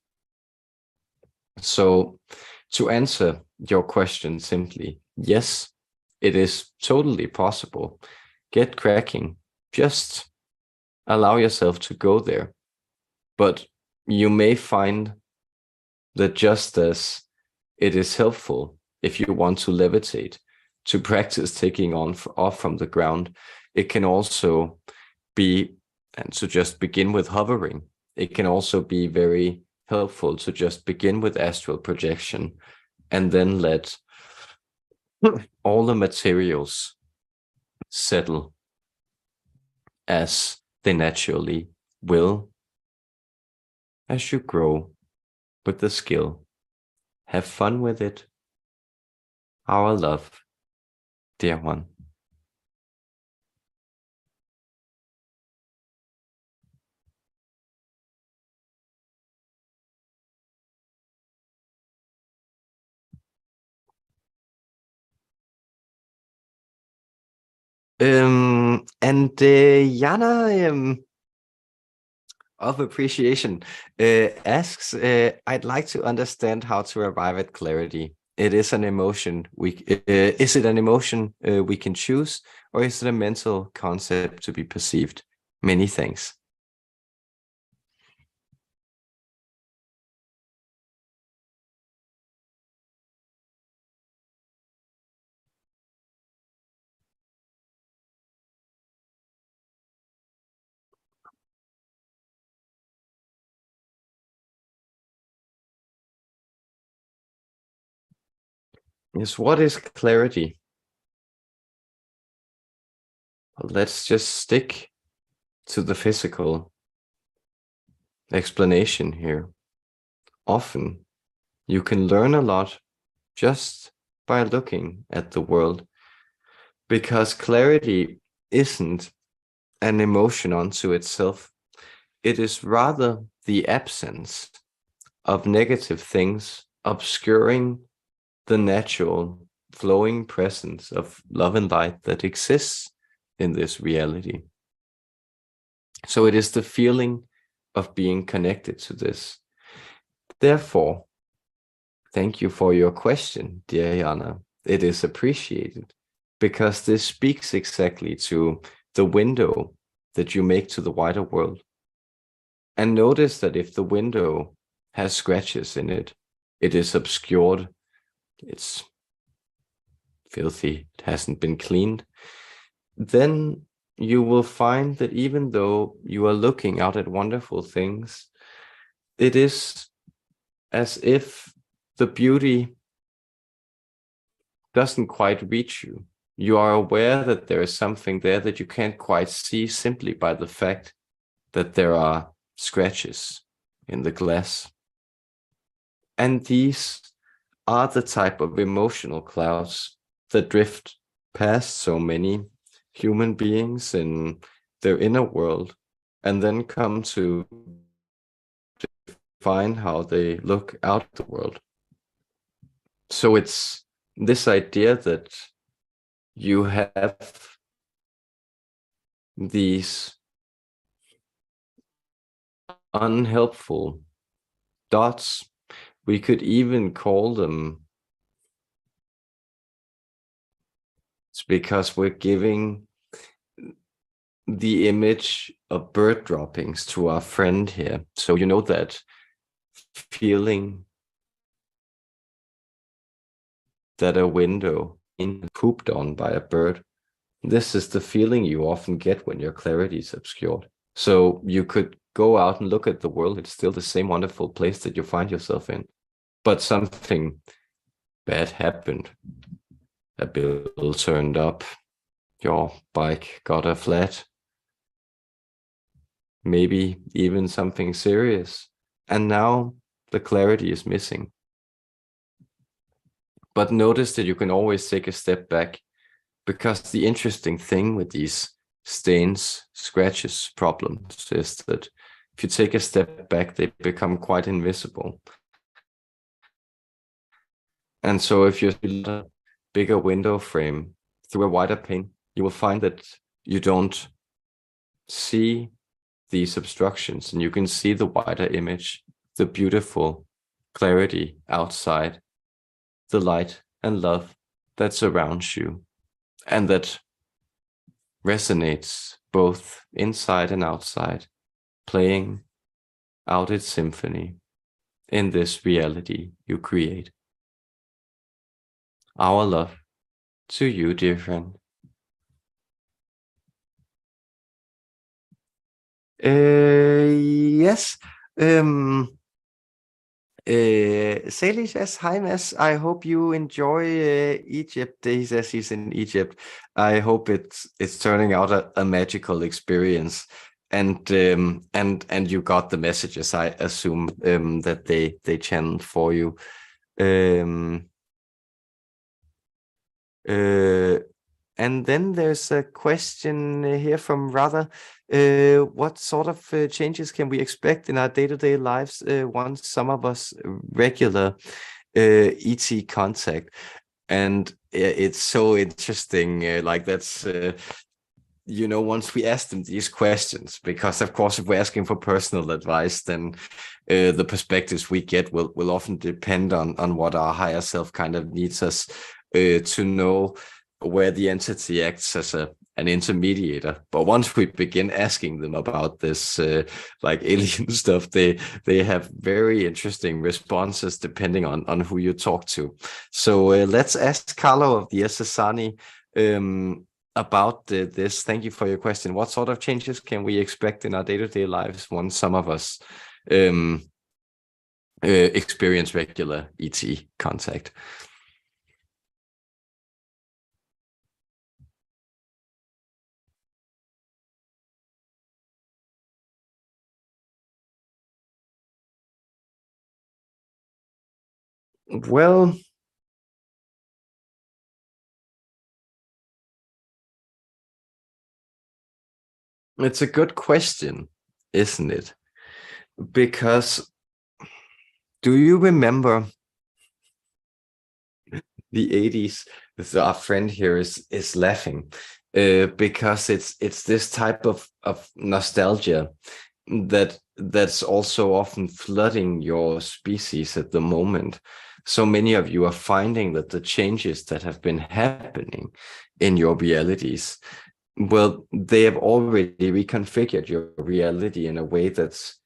Speaker 1: So to answer your question simply, yes, it is totally possible. Get cracking. Just allow yourself to go there. But you may find that just as it is helpful if you want to levitate, to practice taking off from the ground, it can also be, and to just begin with hovering, it can also be very helpful to just begin with astral projection and then let all the materials settle as they naturally will as you grow with the skill. Have fun with it. Our love, dear one. Jana, of appreciation, asks, I'd like to understand how to arrive at clarity. It is an emotion is it an emotion we can choose, or is it a mental concept to be perceived? Many thanks. Yes, what is clarity? Let's just stick to the physical explanation here. Often, you can learn a lot just by looking at the world, because clarity isn't an emotion unto itself. It is rather the absence of negative things obscuring the natural flowing presence of love and light that exists in this reality. So it is the feeling of being connected to this. Therefore, thank you for your question, dear Jana. It is appreciated, because this speaks exactly to the window that you make to the wider world. And notice that if the window has scratches in it, it is obscured, it's filthy, it hasn't been cleaned, then you will find that even though you are looking out at wonderful things, it is as if the beauty doesn't quite reach you. You are aware that there is something there that you can't quite see simply by the fact that there are scratches in the glass. And these are the type of emotional clouds that drift past so many human beings in their inner world, and then come to define how they look out at the world. So it's this idea that you have these unhelpful dots. We could even call them, it's because we're giving the image of bird droppings to our friend here. So you know that feeling that a window is pooped on by a bird. This is the feeling you often get when your clarity is obscured. So you could go out and look at the world. It's still the same wonderful place that you find yourself in. But something bad happened. A bill turned up. Your bike got a flat. maybe even something serious. And now the clarity is missing. But notice that you can always take a step back, because the interesting thing with these stains, scratches, problems is that if you take a step back, they become quite invisible. And so if you see a bigger window frame through a wider pane, you will find that you don't see these obstructions, and you can see the wider image, the beautiful clarity outside, the light and love that surrounds you, and that resonates both inside and outside, playing out its symphony in this reality you create. Our love to you, dear friend. Yes. Saley says, hi, Mads. I hope you enjoy Egypt. He says he's in Egypt. I hope it's turning out a magical experience. And you got the messages, I assume, that they channeled for you. And then there's a question here from Radha. What sort of changes can we expect in our day-to-day lives once some of us regular ET contact? And it's so interesting. Like that's, once we ask them these questions, because of course, if we're asking for personal advice, then the perspectives we get will often depend on what our higher self kind of needs us to know, where the entity acts as an intermediator. But once we begin asking them about this like alien stuff, they have very interesting responses depending on who you talk to. So let's ask Carlo of the Essassani about this. Thank you for your question. What sort of changes can we expect in our day-to-day lives once some of us experience regular ET contact? Well, it's a good question, isn't it? Because do you remember the 80s? So our friend here is laughing because it's this type of nostalgia that's also often flooding your species at the moment. So many of you are finding that the changes that have been happening in your realities, well, they have already reconfigured your reality in a way that's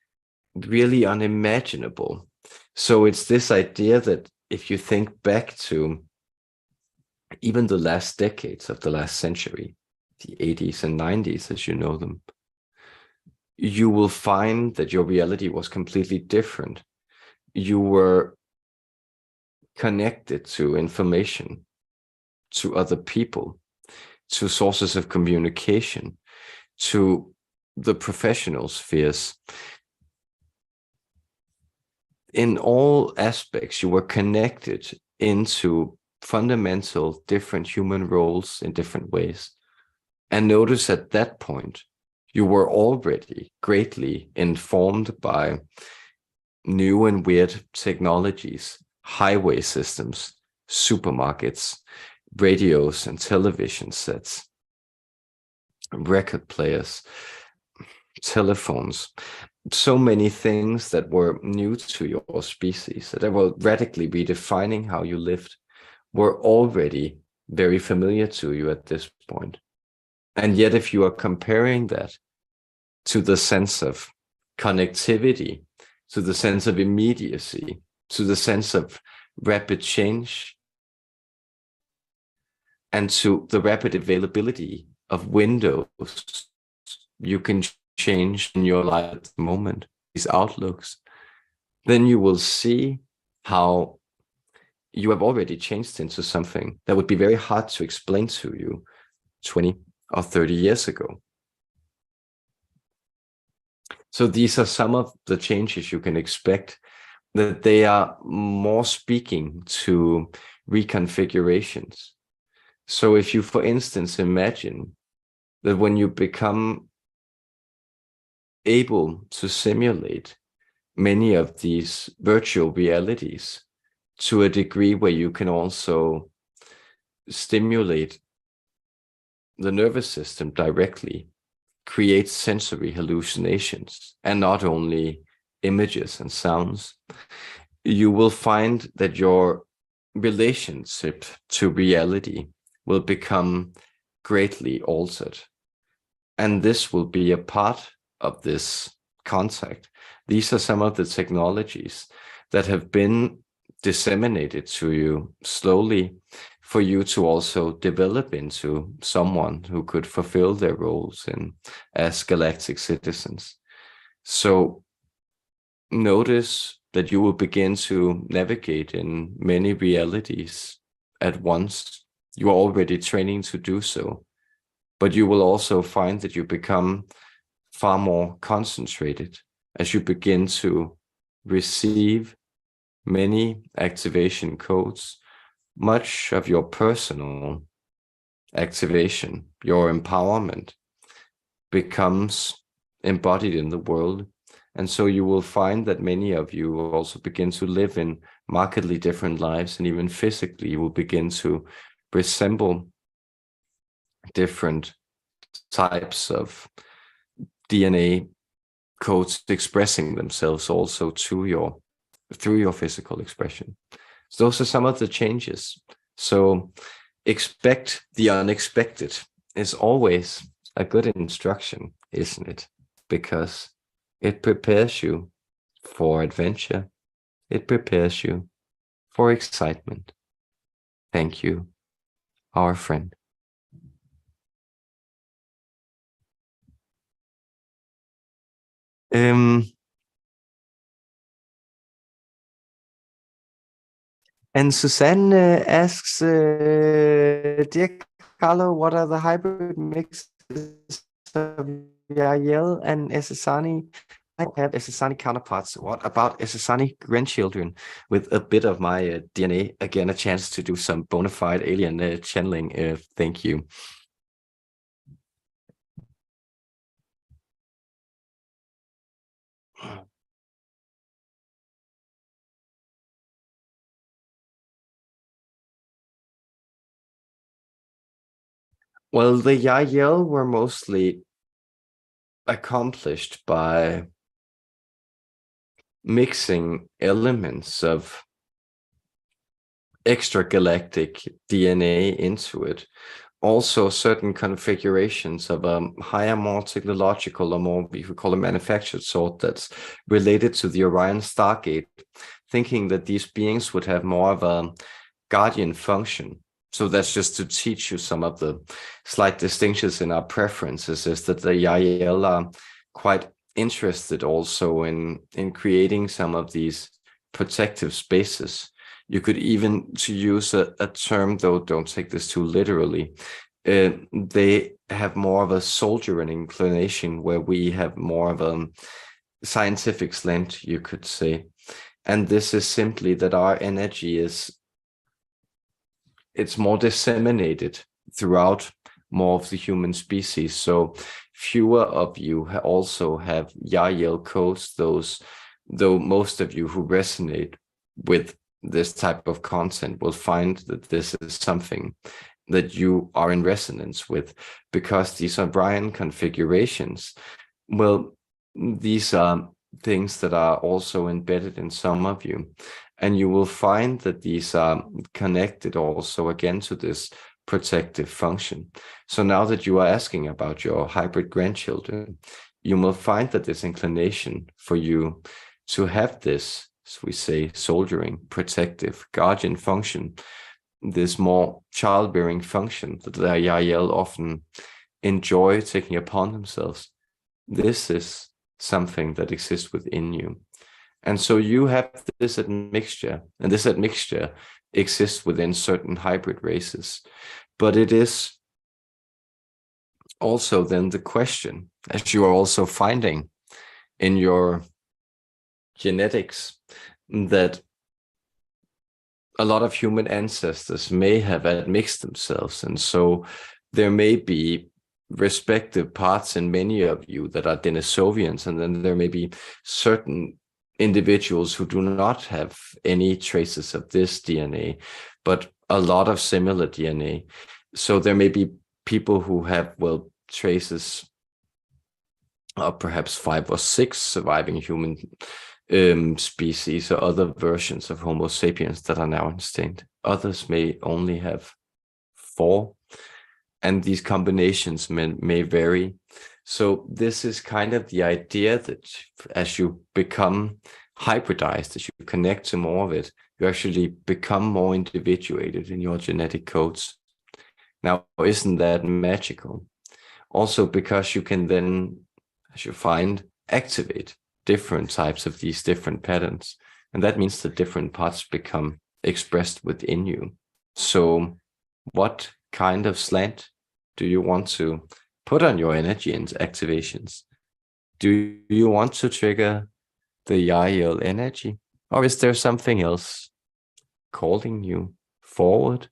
Speaker 1: really unimaginable. So it's this idea that if you think back to even the last decades of the last century, the 80s and 90s as you know them, you will find that your reality was completely different. You were connected to information, to other people, to sources of communication, to the professional spheres. In all aspects, you were connected into fundamental different human roles in different ways. And notice at that point, you were already greatly informed by new and weird technologies, highway systems, supermarkets, radios and television sets, record players, telephones, so many things that were new to your species, that were radically redefining how you lived, were already very familiar to you at this point. And yet, if you are comparing that to the sense of connectivity, to the sense of immediacy, to the sense of rapid change, and to the rapid availability of windows you can change in your life at the moment, these outlooks, then you will see how you have already changed into something that would be very hard to explain to you 20 or 30 years ago. So these are some of the changes you can expect, that they are more speaking to reconfigurations. So if you, for instance, imagine that when you become able to simulate many of these virtual realities to a degree where you can also stimulate the nervous system directly, create sensory hallucinations, and not only images and sounds, you will find that your relationship to reality will become greatly altered. And this will be a part of this contact. These are some of the technologies that have been disseminated to you slowly for you to also develop into someone who could fulfill their roles as galactic citizens. So notice that you will begin to navigate in many realities at once. You are already training to do so, but you will also find that you become far more concentrated as you begin to receive many activation codes. Much of your personal activation, your empowerment, becomes embodied in the world. And so you will find that many of you will also begin to live in markedly different lives, and even physically you will begin to resemble different types of DNA codes expressing themselves also through your physical expression. So those are some of the changes. So expect the unexpected is always a good instruction, isn't it? Because it prepares you for adventure. It prepares you for excitement. Thank you, our friend. And Suzanne asks, Dear Carlo, what are the hybrid mixes of Yael and Essassani? I have Essassani counterparts. What about Essassani grandchildren with a bit of my DNA? Again, a chance to do some bona fide alien channeling. Thank you. Well, the Yael were mostly accomplished by mixing elements of extragalactic DNA into it. Also, certain configurations of a higher, more technological, or more, we could call a manufactured sort, that's related to the Orion Stargate, thinking that these beings would have more of a guardian function. So that's just to teach you some of the slight distinctions in our preferences, is that the Yael are quite interested also in creating some of these protective spaces. You could even, to use a term, though don't take this too literally, they have more of a soldiering inclination, where we have more of a scientific slant, you could say. And this is simply that our energy it's more disseminated throughout more of the human species. So fewer of you also have Yael codes, though most of you who resonate with this type of content will find that this is something that you are in resonance with, because these O'Brien configurations, well, these are things that are also embedded in some of you. And you will find that these are connected also again to this protective function. So now that you are asking about your hybrid grandchildren, you will find that this inclination for you to have this, as we say, soldiering, protective, guardian function, this more childbearing function that the Yael often enjoy taking upon themselves, this is something that exists within you. And so you have this admixture, and this admixture exists within certain hybrid races. But it is also then the question, as you are also finding in your genetics that a lot of human ancestors may have admixed themselves, and so there may be respective parts in many of you that are Denisovians, and then there may be certain individuals who do not have any traces of this DNA, but a lot of similar DNA. So there may be people who have, well, traces of perhaps 5 or 6 surviving human species or other versions of Homo sapiens that are now extinct. Others may only have 4, and these combinations may vary. So this is kind of the idea that as you become hybridized, as you connect to more of it, you actually become more individuated in your genetic codes. Now, isn't that magical? Also because you can then, as you find, activate different types of these different patterns. And that means that different parts become expressed within you. So what kind of slant do you want to put on your energy and activations? Do you want to trigger the Yael energy? Or is there something else calling you forward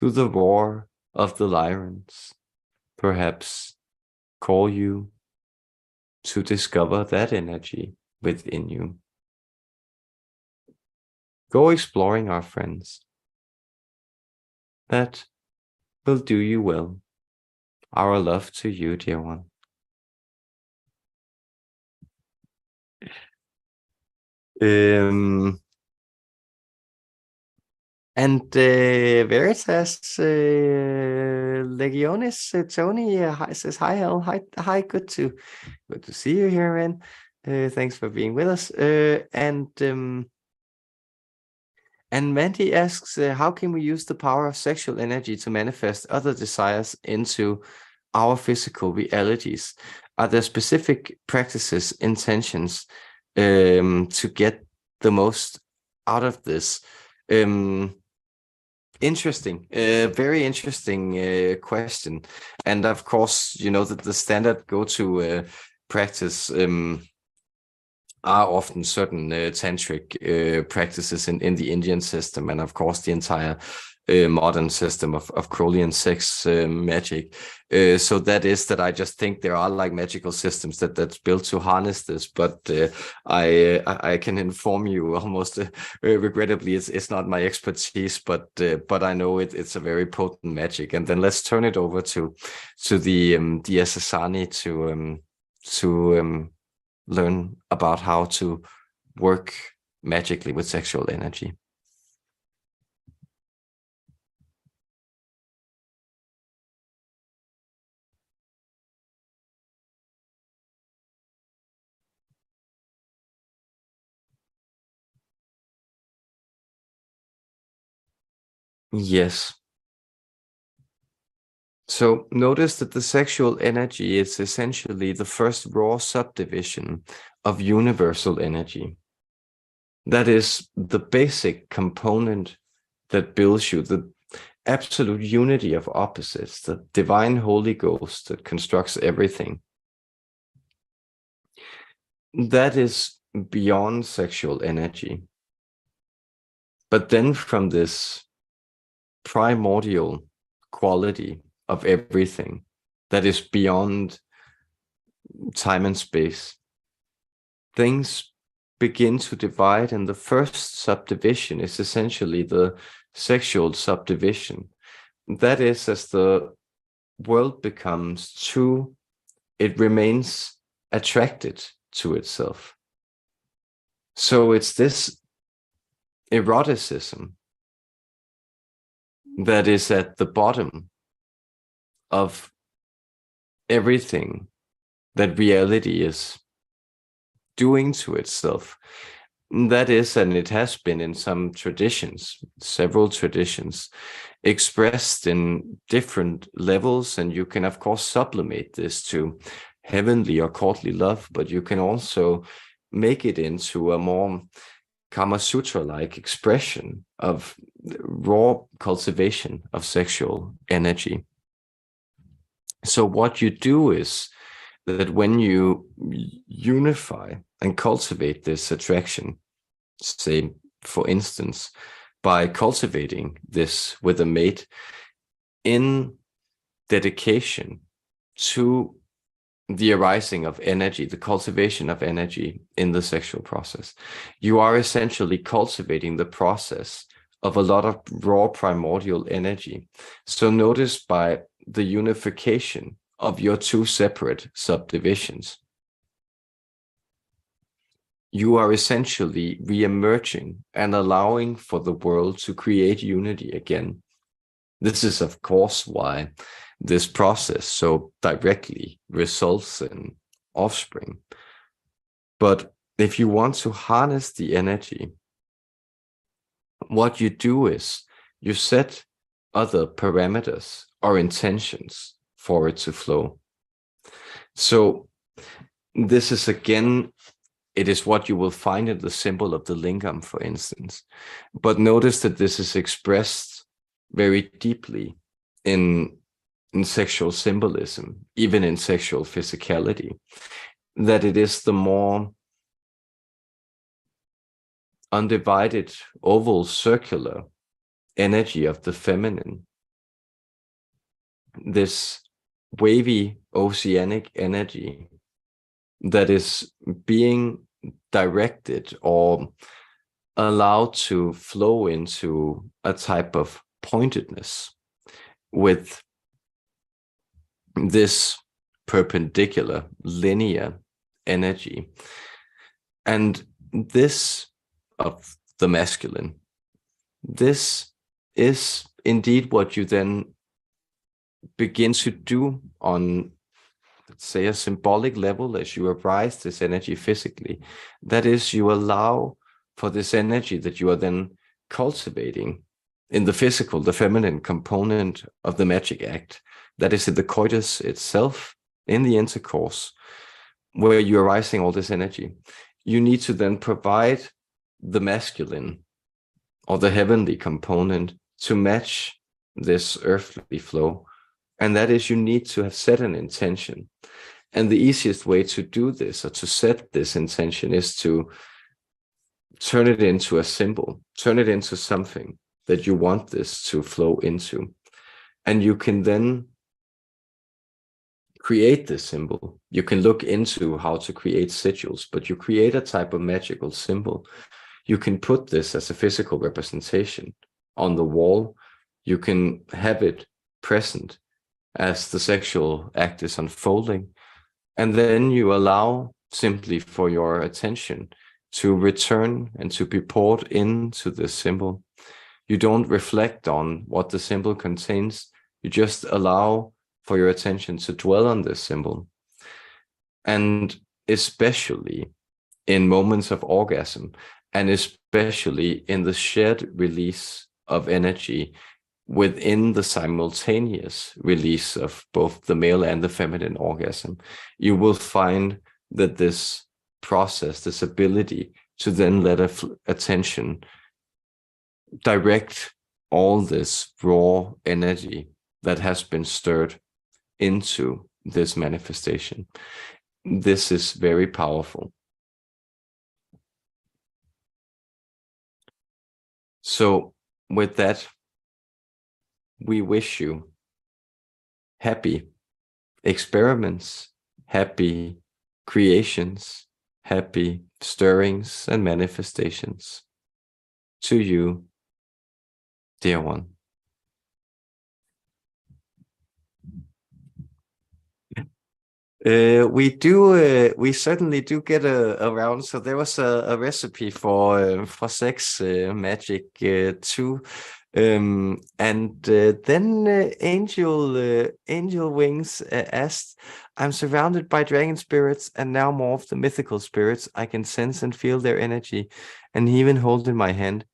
Speaker 1: to the roar of the Lyrans? Perhaps call you to discover that energy within you. Go exploring, our friends. That will do you well. Our love to you, dear one. And Veritas Legionis Tony says hi, Hel. Hi, good to see you here, man. Thanks for being with us. And Mandy asks, how can we use the power of sexual energy to manifest other desires into our physical realities? Are there specific practices, intentions to get the most out of this? Interesting, very interesting question. And of course, you know that the standard go-to practice are often certain tantric practices in the Indian system, and of course the entire modern system of Crowleyan sex magic. So that is that I just think there are like magical systems that's built to harness this, but I can inform you almost regrettably it's not my expertise, but I know it's a very potent magic. And then let's turn it over to the Essassani to learn about how to work magically with sexual energy. Yes. So notice that the sexual energy is essentially the first raw subdivision of universal energy. That is the basic component that builds you, the absolute unity of opposites, the divine Holy Ghost that constructs everything. That is beyond sexual energy. But then from this primordial quality of everything that is beyond time and space, things begin to divide, and the first subdivision is essentially the sexual subdivision. That is, as the world becomes true, it remains attracted to itself. So it's this eroticism that is at the bottom of everything that reality is doing to itself. That is, and it has been in some traditions, several traditions, expressed in different levels. And you can, of course, sublimate this to heavenly or courtly love, but you can also make it into a more Kama Sutra-like expression of raw cultivation of sexual energy. So what you do is that when you unify and cultivate this attraction, say, for instance, by cultivating this with a mate in dedication to the arising of energy, the cultivation of energy in the sexual process, you are essentially cultivating the process of a lot of raw primordial energy. So notice by the unification of your two separate subdivisions, you are essentially re-emerging and allowing for the world to create unity again. This is, of course, why this process so directly results in offspring. But if you want to harness the energy, what you do is you set other parameters or intentions for it to flow. So this is, again, it is what you will find in the symbol of the lingam, for instance. But notice that this is expressed very deeply in sexual symbolism, even in sexual physicality, that it is the more undivided, oval, circular energy of the feminine, this wavy, oceanic energy that is being directed or allowed to flow into a type of pointedness with this perpendicular, linear energy. And this of the masculine, this is indeed what you then begin to do on, let's say, a symbolic level as you arise this energy physically. That is, you allow for this energy that you are then cultivating in the physical, the feminine component of the magic act, that is in the coitus itself, in the intercourse, where you're arising all this energy. You need to then provide the masculine or the heavenly component to match this earthly flow. And that is, you need to have set an intention. And the easiest way to do this, or to set this intention, is to turn it into a symbol, turn it into something that you want this to flow into. And you can then create this symbol. You can look into how to create sigils, but you create a type of magical symbol. You can put this as a physical representation on the wall. You can have it present as the sexual act is unfolding. And then you allow simply for your attention to return and to be poured into this symbol. You don't reflect on what the symbol contains. You just allow for your attention to dwell on this symbol. And especially in moments of orgasm, and especially in the shared release of energy within the simultaneous release of both the male and the feminine orgasm, you will find that this process, this ability to then let attention direct all this raw energy that has been stirred into this manifestation. This is very powerful. So with that, we wish you happy experiments, happy creations, happy stirrings and manifestations to you, dear one. We certainly do get around. So there was a recipe for sex magic too. And then Angel Wings asked, I'm surrounded by dragon spirits and now more of the mythical spirits. I can sense and feel their energy and even hold in my hand.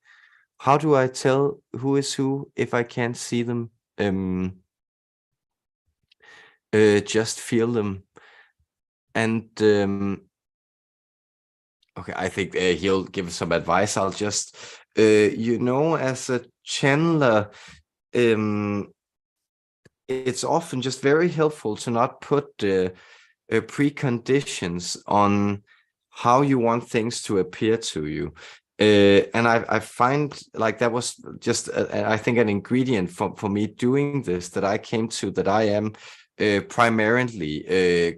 Speaker 1: How do I tell who is who if I can't see them? Just feel them. And okay, I think he'll give some advice. I'll just, as a channeler, it's often just very helpful to not put preconditions on how you want things to appear to you. And I find like that was just, I think, an ingredient for me doing this, that I came to that I am primarily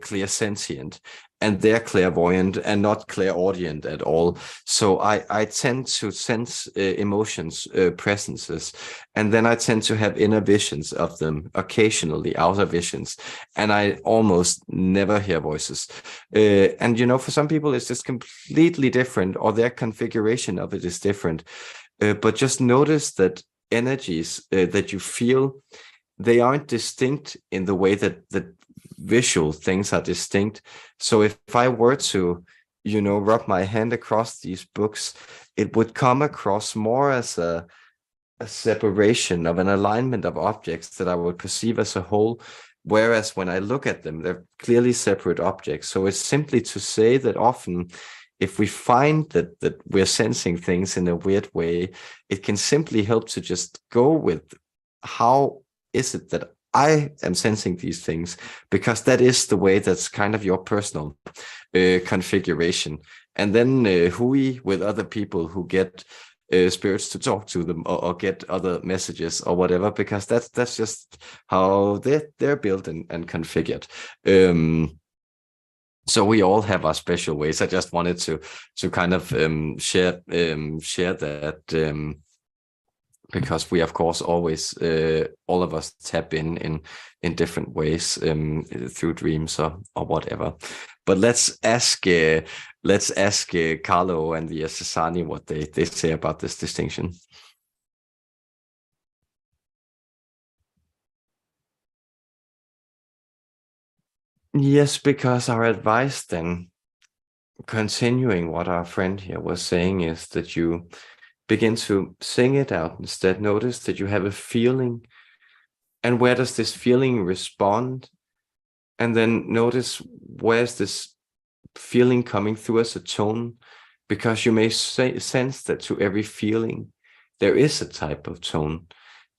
Speaker 1: clairsentient, and they're clairvoyant and not clairaudient at all. So I tend to sense emotions, presences, and then I tend to have inner visions of them, occasionally outer visions, and I almost never hear voices. And for some people it's just completely different, or their configuration of it is different. But just notice that energies that you feel, they aren't distinct in the way that visual things are distinct. So if I were to, rub my hand across these books, it would come across more as a separation of an alignment of objects that I would perceive as a whole. Whereas when I look at them, they're clearly separate objects. So it's simply to say that often, if we find that we're sensing things in a weird way, it can simply help to just go with, how is it that I am sensing these things? Because that is the way, that's kind of your personal configuration. And then hui with other people who get spirits to talk to them, or get other messages or whatever, because that's just how they're built and configured. So we all have our special ways. I just wanted to kind of share that, because we of course always, all of us tap in different ways, through dreams or whatever. But let's ask Carlo and the Essassani what they say about this distinction. Yes, because our advice then, continuing what our friend here was saying, is that you begin to sing it out instead. Notice that you have a feeling, and where does this feeling respond? And then notice, where's this feeling coming through as a tone? Because you may sense that to every feeling there is a type of tone.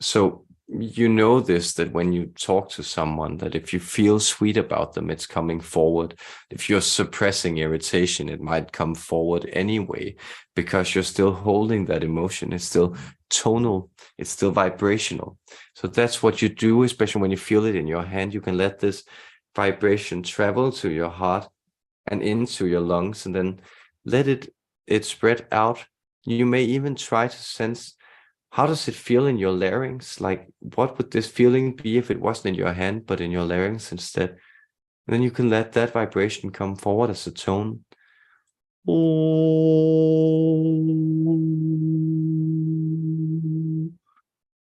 Speaker 1: So you know this, that when you talk to someone, that if you feel sweet about them, it's coming forward. If you're suppressing irritation, it might come forward anyway, because you're still holding that emotion. It's still tonal, it's still vibrational. So that's what you do, especially when you feel it in your hand. You can let this vibration travel to your heart and into your lungs, and then let it spread out. You may even try to sense, how does it feel in your larynx? Like, what would this feeling be if it wasn't in your hand, but in your larynx instead? And then you can let that vibration come forward as a tone.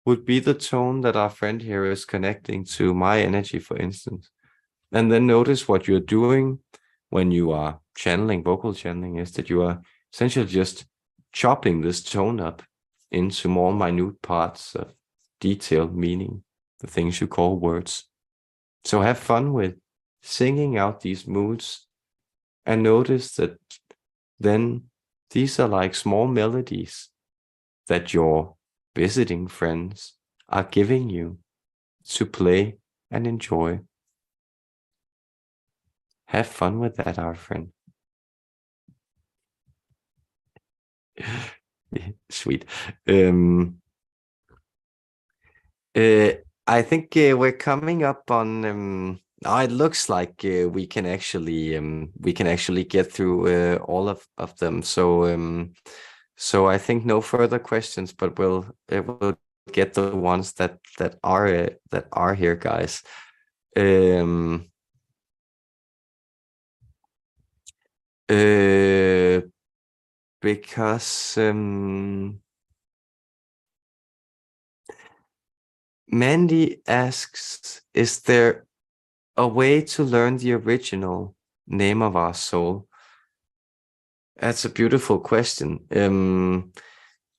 Speaker 1: Would be the tone that our friend here is connecting to my energy, for instance. And then notice what you're doing when you are channeling. Vocal channeling is that you are essentially just chopping this tone up into more minute parts of detailed meaning, the things you call words. So have fun with singing out these moods, and notice that then these are like small melodies that your visiting friends are giving you to play and enjoy. Have fun with that, our friend. Sweet. Uh, I think we're coming up on. It looks like we can actually get through all of them. So I think no further questions, but we'll get the ones that are here, guys. Uh, because Mandy asks, is there a way to learn the original name of our soul? That's a beautiful question.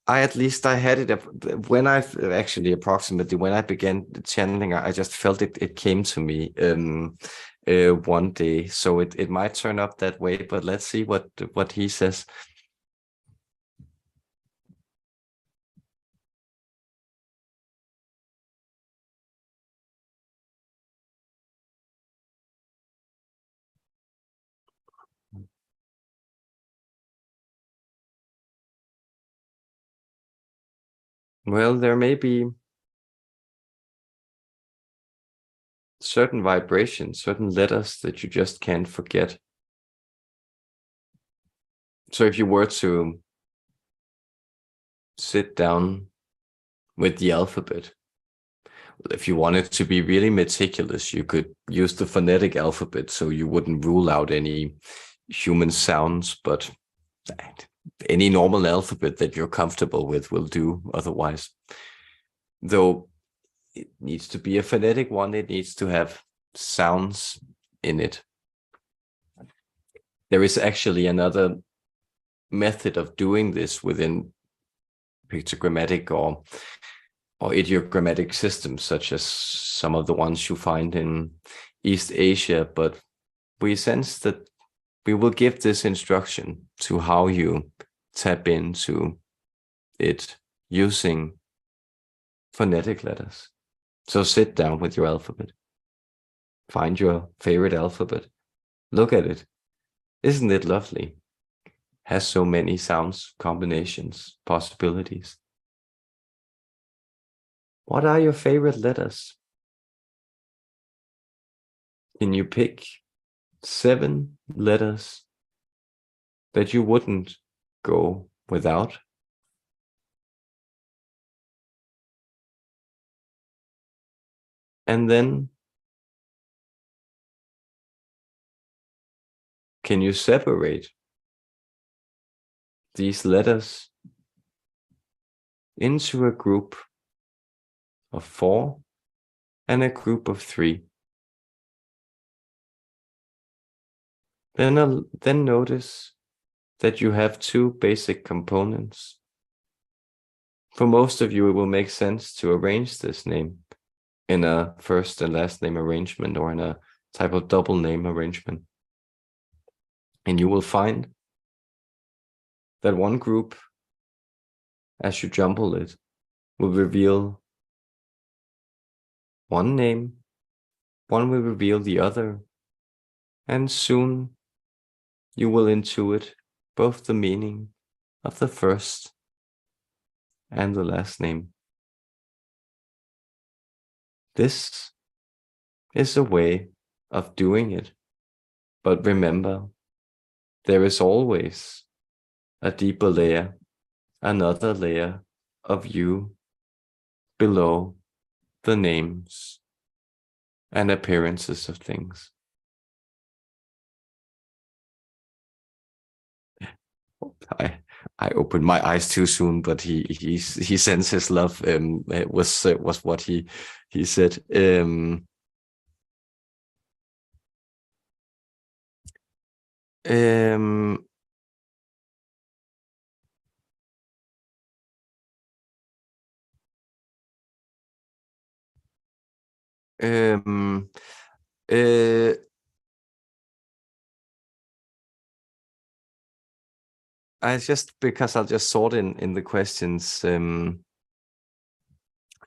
Speaker 1: I had it when I actually, approximately when I began channeling, I just felt it came to me one day. So it might turn up that way, but let's see what he says. Well, there may be certain vibrations, certain letters that you just can't forget. So if you were to sit down with the alphabet, if you wanted to be really meticulous, you could use the phonetic alphabet so you wouldn't rule out any human sounds, but any normal alphabet that you're comfortable with will do otherwise. Though it needs to be a phonetic one, it needs to have sounds in it. There is actually another method of doing this within pictogrammatic or ideogrammatic systems, such as some of the ones you find in East Asia, but we sense that we will give this instruction to how you tap into it using phonetic letters. So sit down with your alphabet. Find your favorite alphabet. Look at it. Isn't it lovely? Has so many sounds, combinations, possibilities. What are your favorite letters? Can you pick 7 letters that you wouldn't go without? And then can you separate these letters into a group of 4 and a group of 3? Then notice that you have 2 basic components. For most of you, it will make sense to arrange this name in a first and last name arrangement or in a type of double name arrangement. And you will find that one group, as you jumble it, will reveal one name, one will reveal the other, and soon you will intuit both the meaning of the first and the last name. This is a way of doing it, but remember, there is always a deeper layer, another layer of you below the names and appearances of things. I opened my eyes too soon, but he sends his love. Was what he said. I'll just sort in the questions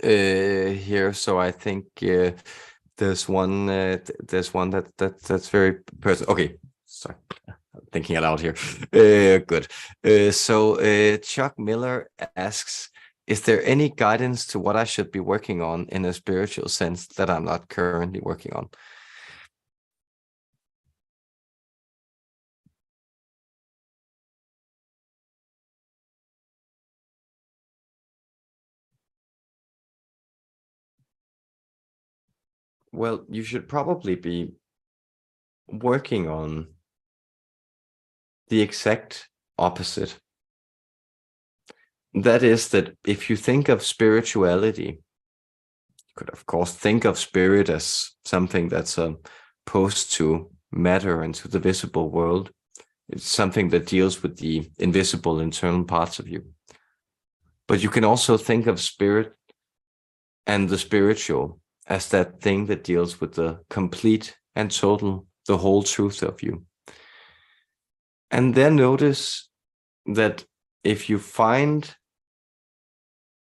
Speaker 1: here. So I think there's one that's very personal. Okay, sorry, I'm thinking aloud here. Good. So Chuck Miller asks, is there any guidance to what I should be working on in a spiritual sense that I'm not currently working on? Well, you should probably be working on the exact opposite. That is that if you think of spirituality, you could of course think of spirit as something that's opposed to matter and to the visible world. It's something that deals with the invisible internal parts of you. But you can also think of spirit and the spiritual as that thing that deals with the complete and total, the whole truth of you. And then notice that if you find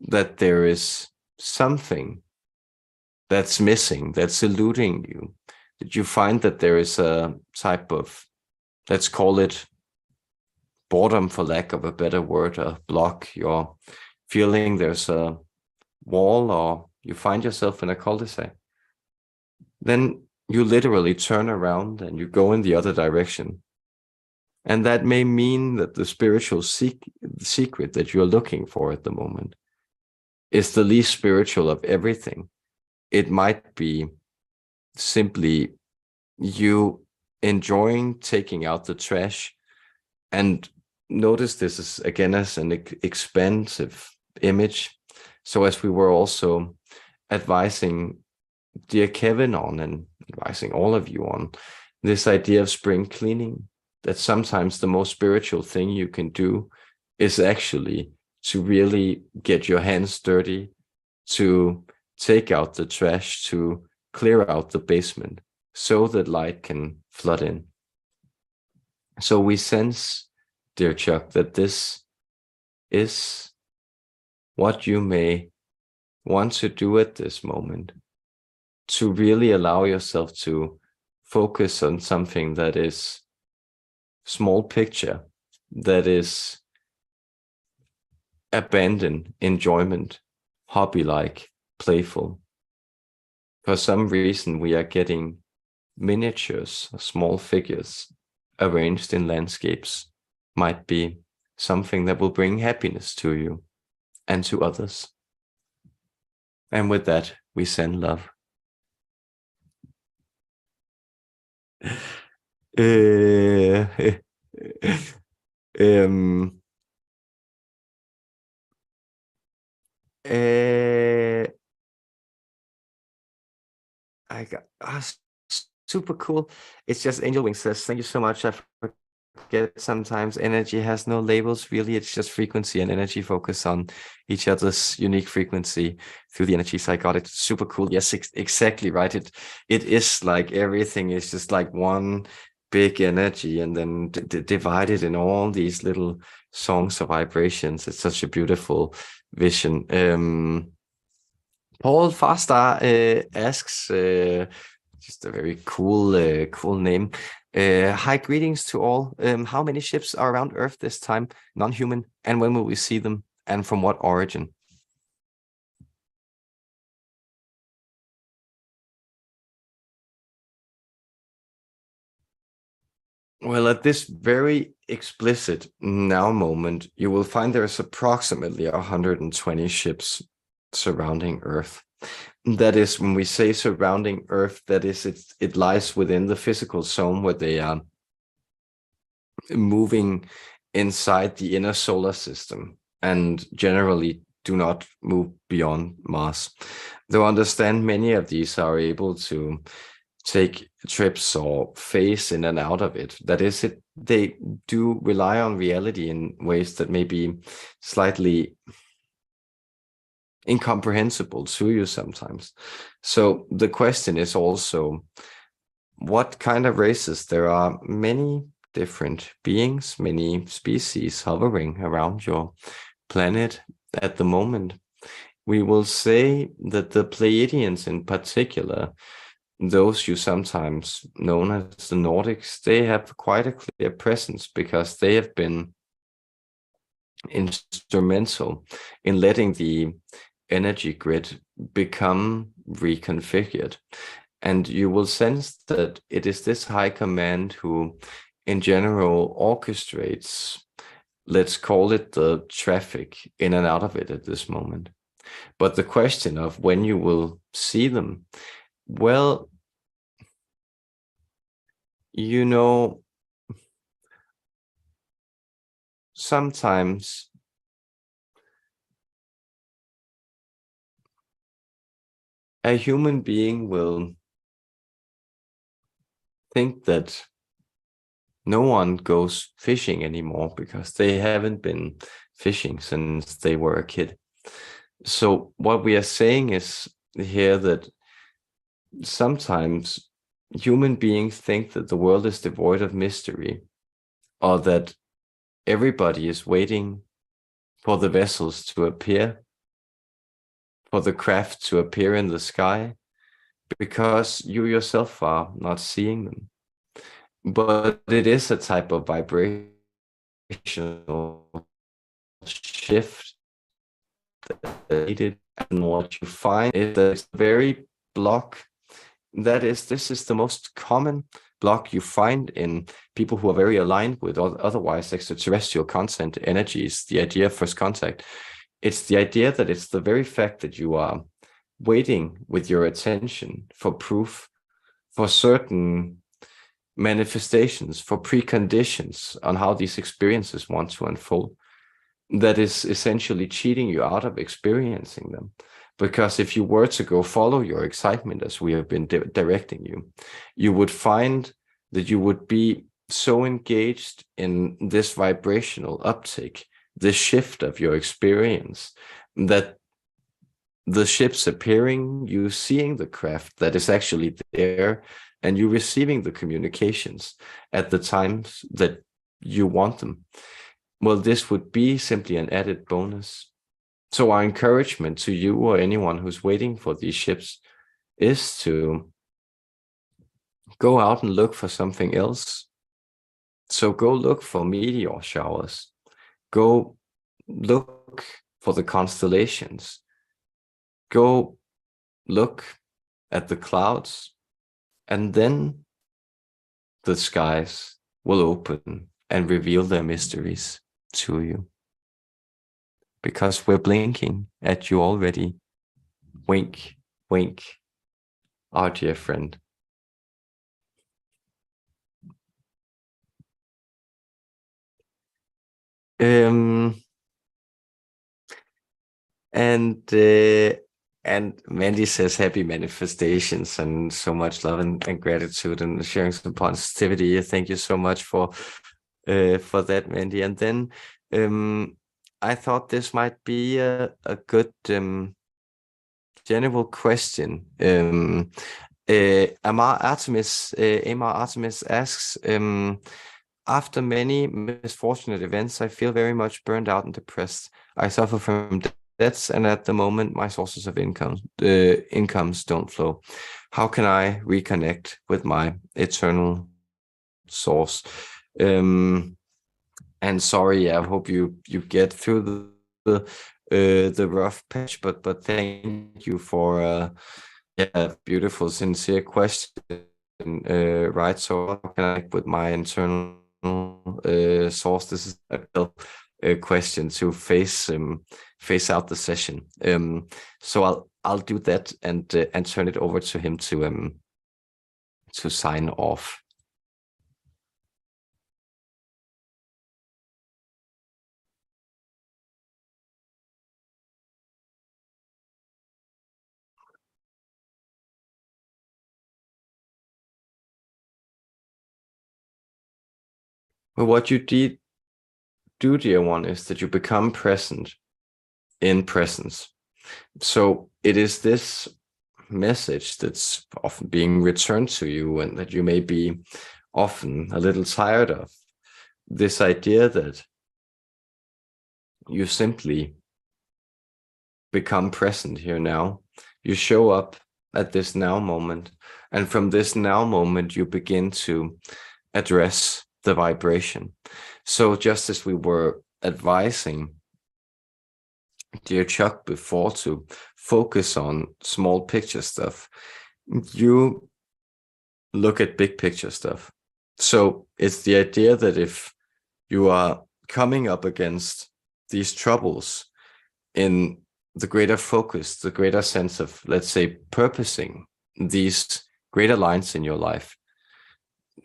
Speaker 1: that there is something that's missing, that's eluding you, that you find that there is a type of, let's call it boredom for lack of a better word, a block, feeling there's a wall, or you find yourself in a cul-de-sac, then you literally turn around and you go in the other direction. And that may mean that the spiritual secret that you're looking for at the moment is the least spiritual of everything. It might be simply you enjoying taking out the trash. And notice this is again as an expansive image. So as we were also advising dear Kevin on, and advising all of you on, this idea of spring cleaning, that sometimes the most spiritual thing you can do is actually to really get your hands dirty, to take out the trash, to clear out the basement so that light can flood in. So we sense, dear Chuck, that this is what you may want to do at this moment, to really allow yourself to focus on something that is small picture, that is abandon, enjoyment, hobby-like, playful. For some reason, we are getting miniatures, small figures arranged in landscapes, might be something that will bring happiness to you and to others. And with that, we send love. um, I got super cool. It's just Angel Wing says, thank you so much. I forget sometimes energy has no labels, really. It's just frequency and energy focus on each other's unique frequency through the energy. So I got it. Super cool. Yes, exactly right. It is like everything is just like one big energy, and then divided in all these little songs of vibrations. It's such a beautiful vision. Paul Fastar asks, just a very cool name. Hi, greetings to all. How many ships are around Earth this time, non-human, and when will we see them, and from what origin? Well, at this very explicit now moment, you will find there's approximately 120 ships surrounding Earth. That is, when we say surrounding Earth, that is, it lies within the physical zone where they are moving inside the inner solar system, and generally do not move beyond Mars. Though I understand many of these are able to take trips or phase in and out of it. That is, they do rely on reality in ways that may be slightly incomprehensible to you sometimes. So the question is also, what kind of races? There are many different beings, many species hovering around your planet at the moment. We will say that the Pleiadians in particular, those you sometimes known as the Nordics, they have quite a clear presence because they have been instrumental in letting the energy grid become reconfigured. And you will sense that it is this high command who in general orchestrates, let's call it the traffic in and out of it at this moment. But the question of when you will see them, well, you know, sometimes a human being will think that no one goes fishing anymore because they haven't been fishing since they were a kid. So what we are saying is here that sometimes human beings think that the world is devoid of mystery, or that everybody is waiting for the vessels to appear, for the craft to appear in the sky, because you yourself are not seeing them. But it is a type of vibrational shift needed. And what you find is that it's a very block. This is the most common block you find in people who are very aligned with otherwise extraterrestrial content energies, the idea of first contact. It's the idea that it's the very fact that you are waiting with your attention for proof, for certain manifestations, for preconditions on how these experiences want to unfold, that is essentially cheating you out of experiencing them. Because if you were to go follow your excitement as we have been directing you, you would find that you would be so engaged in this vibrational uptick, this shift of your experience, that the ships appearing, you seeing the craft that is actually there, and you receiving the communications at the times that you want them, well, this would be simply an added bonus. So our encouragement to you or anyone who's waiting for these ships is to go out and look for something else. So go look for meteor showers. Go look for the constellations. Go look at the clouds, and then the skies will open and reveal their mysteries to you. Because we're blinking at you already. Wink, wink, our dear friend. And Mandy says happy manifestations and so much love and gratitude and sharing some positivity. Thank you so much for that, Mandy. And then I thought this might be a good general question. Amar Artemis asks, after many misfortunate events, I feel very much burned out and depressed. I suffer from debts, and at the moment, my sources of incomes don't flow. How can I reconnect with my eternal source? And sorry, I hope you get through the rough patch, but thank you for a beautiful, sincere question. Right, so how can I connect with my internal source? This is a question to face out the session. So I'll do that and turn it over to him to sign off. Well, what you do, dear one, is that you become present in presence. So it is this message that's often being returned to you and that you may be often a little tired of. This idea that you simply become present here now. You show up at this now moment. And from this now moment, you begin to address the vibration. So just as we were advising dear Chuck before to focus on small picture stuff, you look at big picture stuff. So it's the idea that if you are coming up against these troubles in the greater focus, the greater sense of, let's say, purposing these greater lines in your life,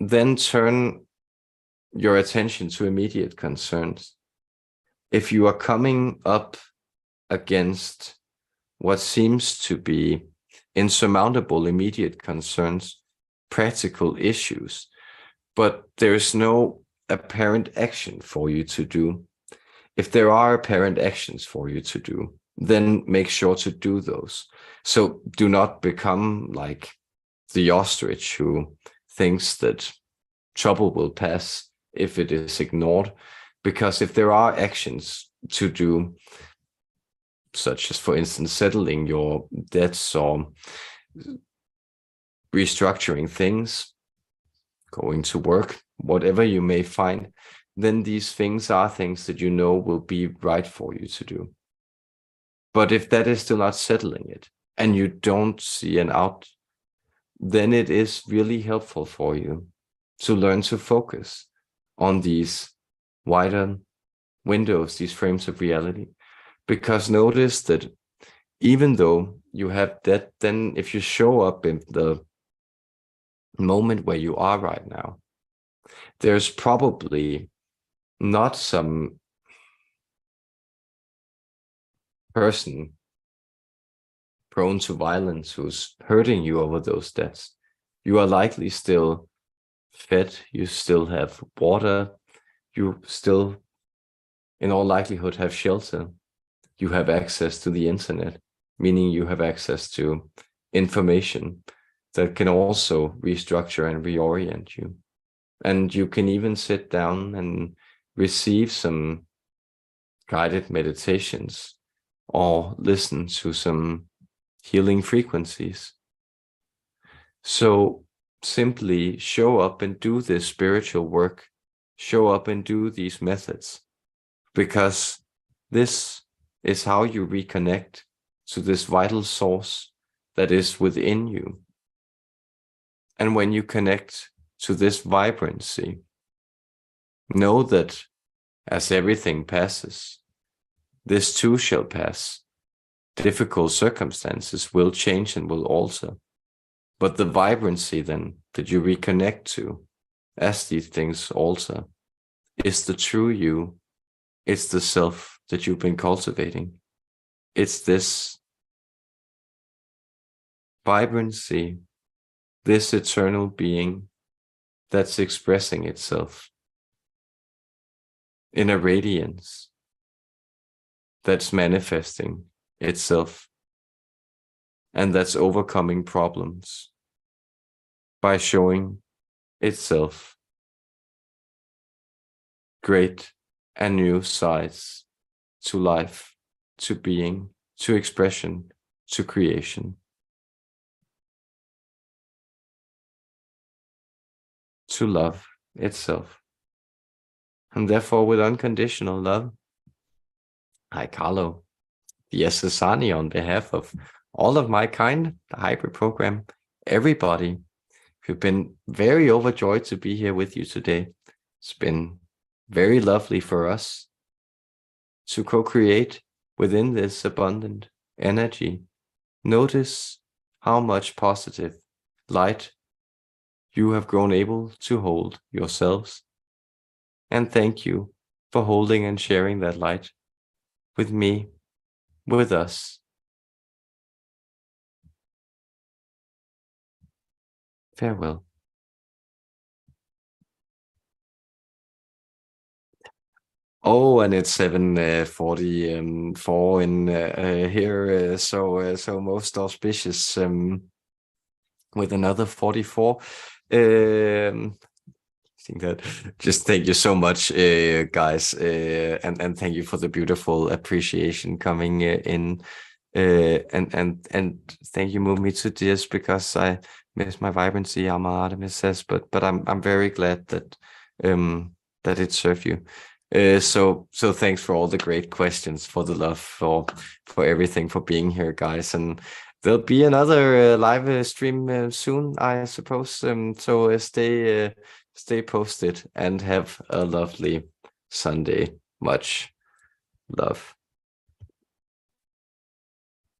Speaker 1: then turn your attention to immediate concerns. If you are coming up against what seems to be insurmountable immediate concerns, practical issues, but there's no apparent action for you to do. If there are apparent actions for you to do, then make sure to do those. So do not become like the ostrich who thinks that trouble will pass if it is ignored. Because if there are actions to do, such as, for instance, settling your debts or restructuring things, going to work, whatever you may find, then these things are things that you know will be right for you to do. But if that is still not settling it, and you don't see an out, then it is really helpful for you to learn to focus on these wider windows, these frames of reality. Because notice that even though you have that, then if you show up in the moment where you are right now, there's probably not some person prone to violence who's hurting you over those deaths. You are likely still fed, you still have water, you still, in all likelihood, have shelter. You have access to the internet, meaning you have access to information that can also restructure and reorient you. And you can even sit down and receive some guided meditations or listen to some healing frequencies. So simply show up and do this spiritual work, show up and do these methods, because this is how you reconnect to this vital source that is within you. And when you connect to this vibrancy, know that as everything passes, this too shall pass. Difficult circumstances will change and will alter. But the vibrancy then that you reconnect to as these things alter is the true you. It's the self that you've been cultivating. It's this vibrancy, this eternal being that's expressing itself in a radiance that's manifesting itself, and that's overcoming problems by showing itself great and new sides to life, to being, to expression, to creation, to love itself. And therefore, with unconditional love, I, Carlo, the Essassani, on behalf of all of my kind, the hybrid program, everybody, we've been very overjoyed to be here with you today. It's been very lovely for us to co-create within this abundant energy. Notice how much positive light you have grown able to hold yourselves. And thank you for holding and sharing that light with me, with us. Farewell. Oh, and it's 7:44 in here, so most auspicious, with another 44. I think that just thank you so much, guys, and thank you for the beautiful appreciation coming in, and thank you, move me to tears because I miss my vibrancy. Artemis says, but I'm very glad that that it served you. So thanks for all the great questions, for the love, for everything, for being here, guys. And there'll be another live stream soon, I suppose. So stay posted and have a lovely Sunday. Much love.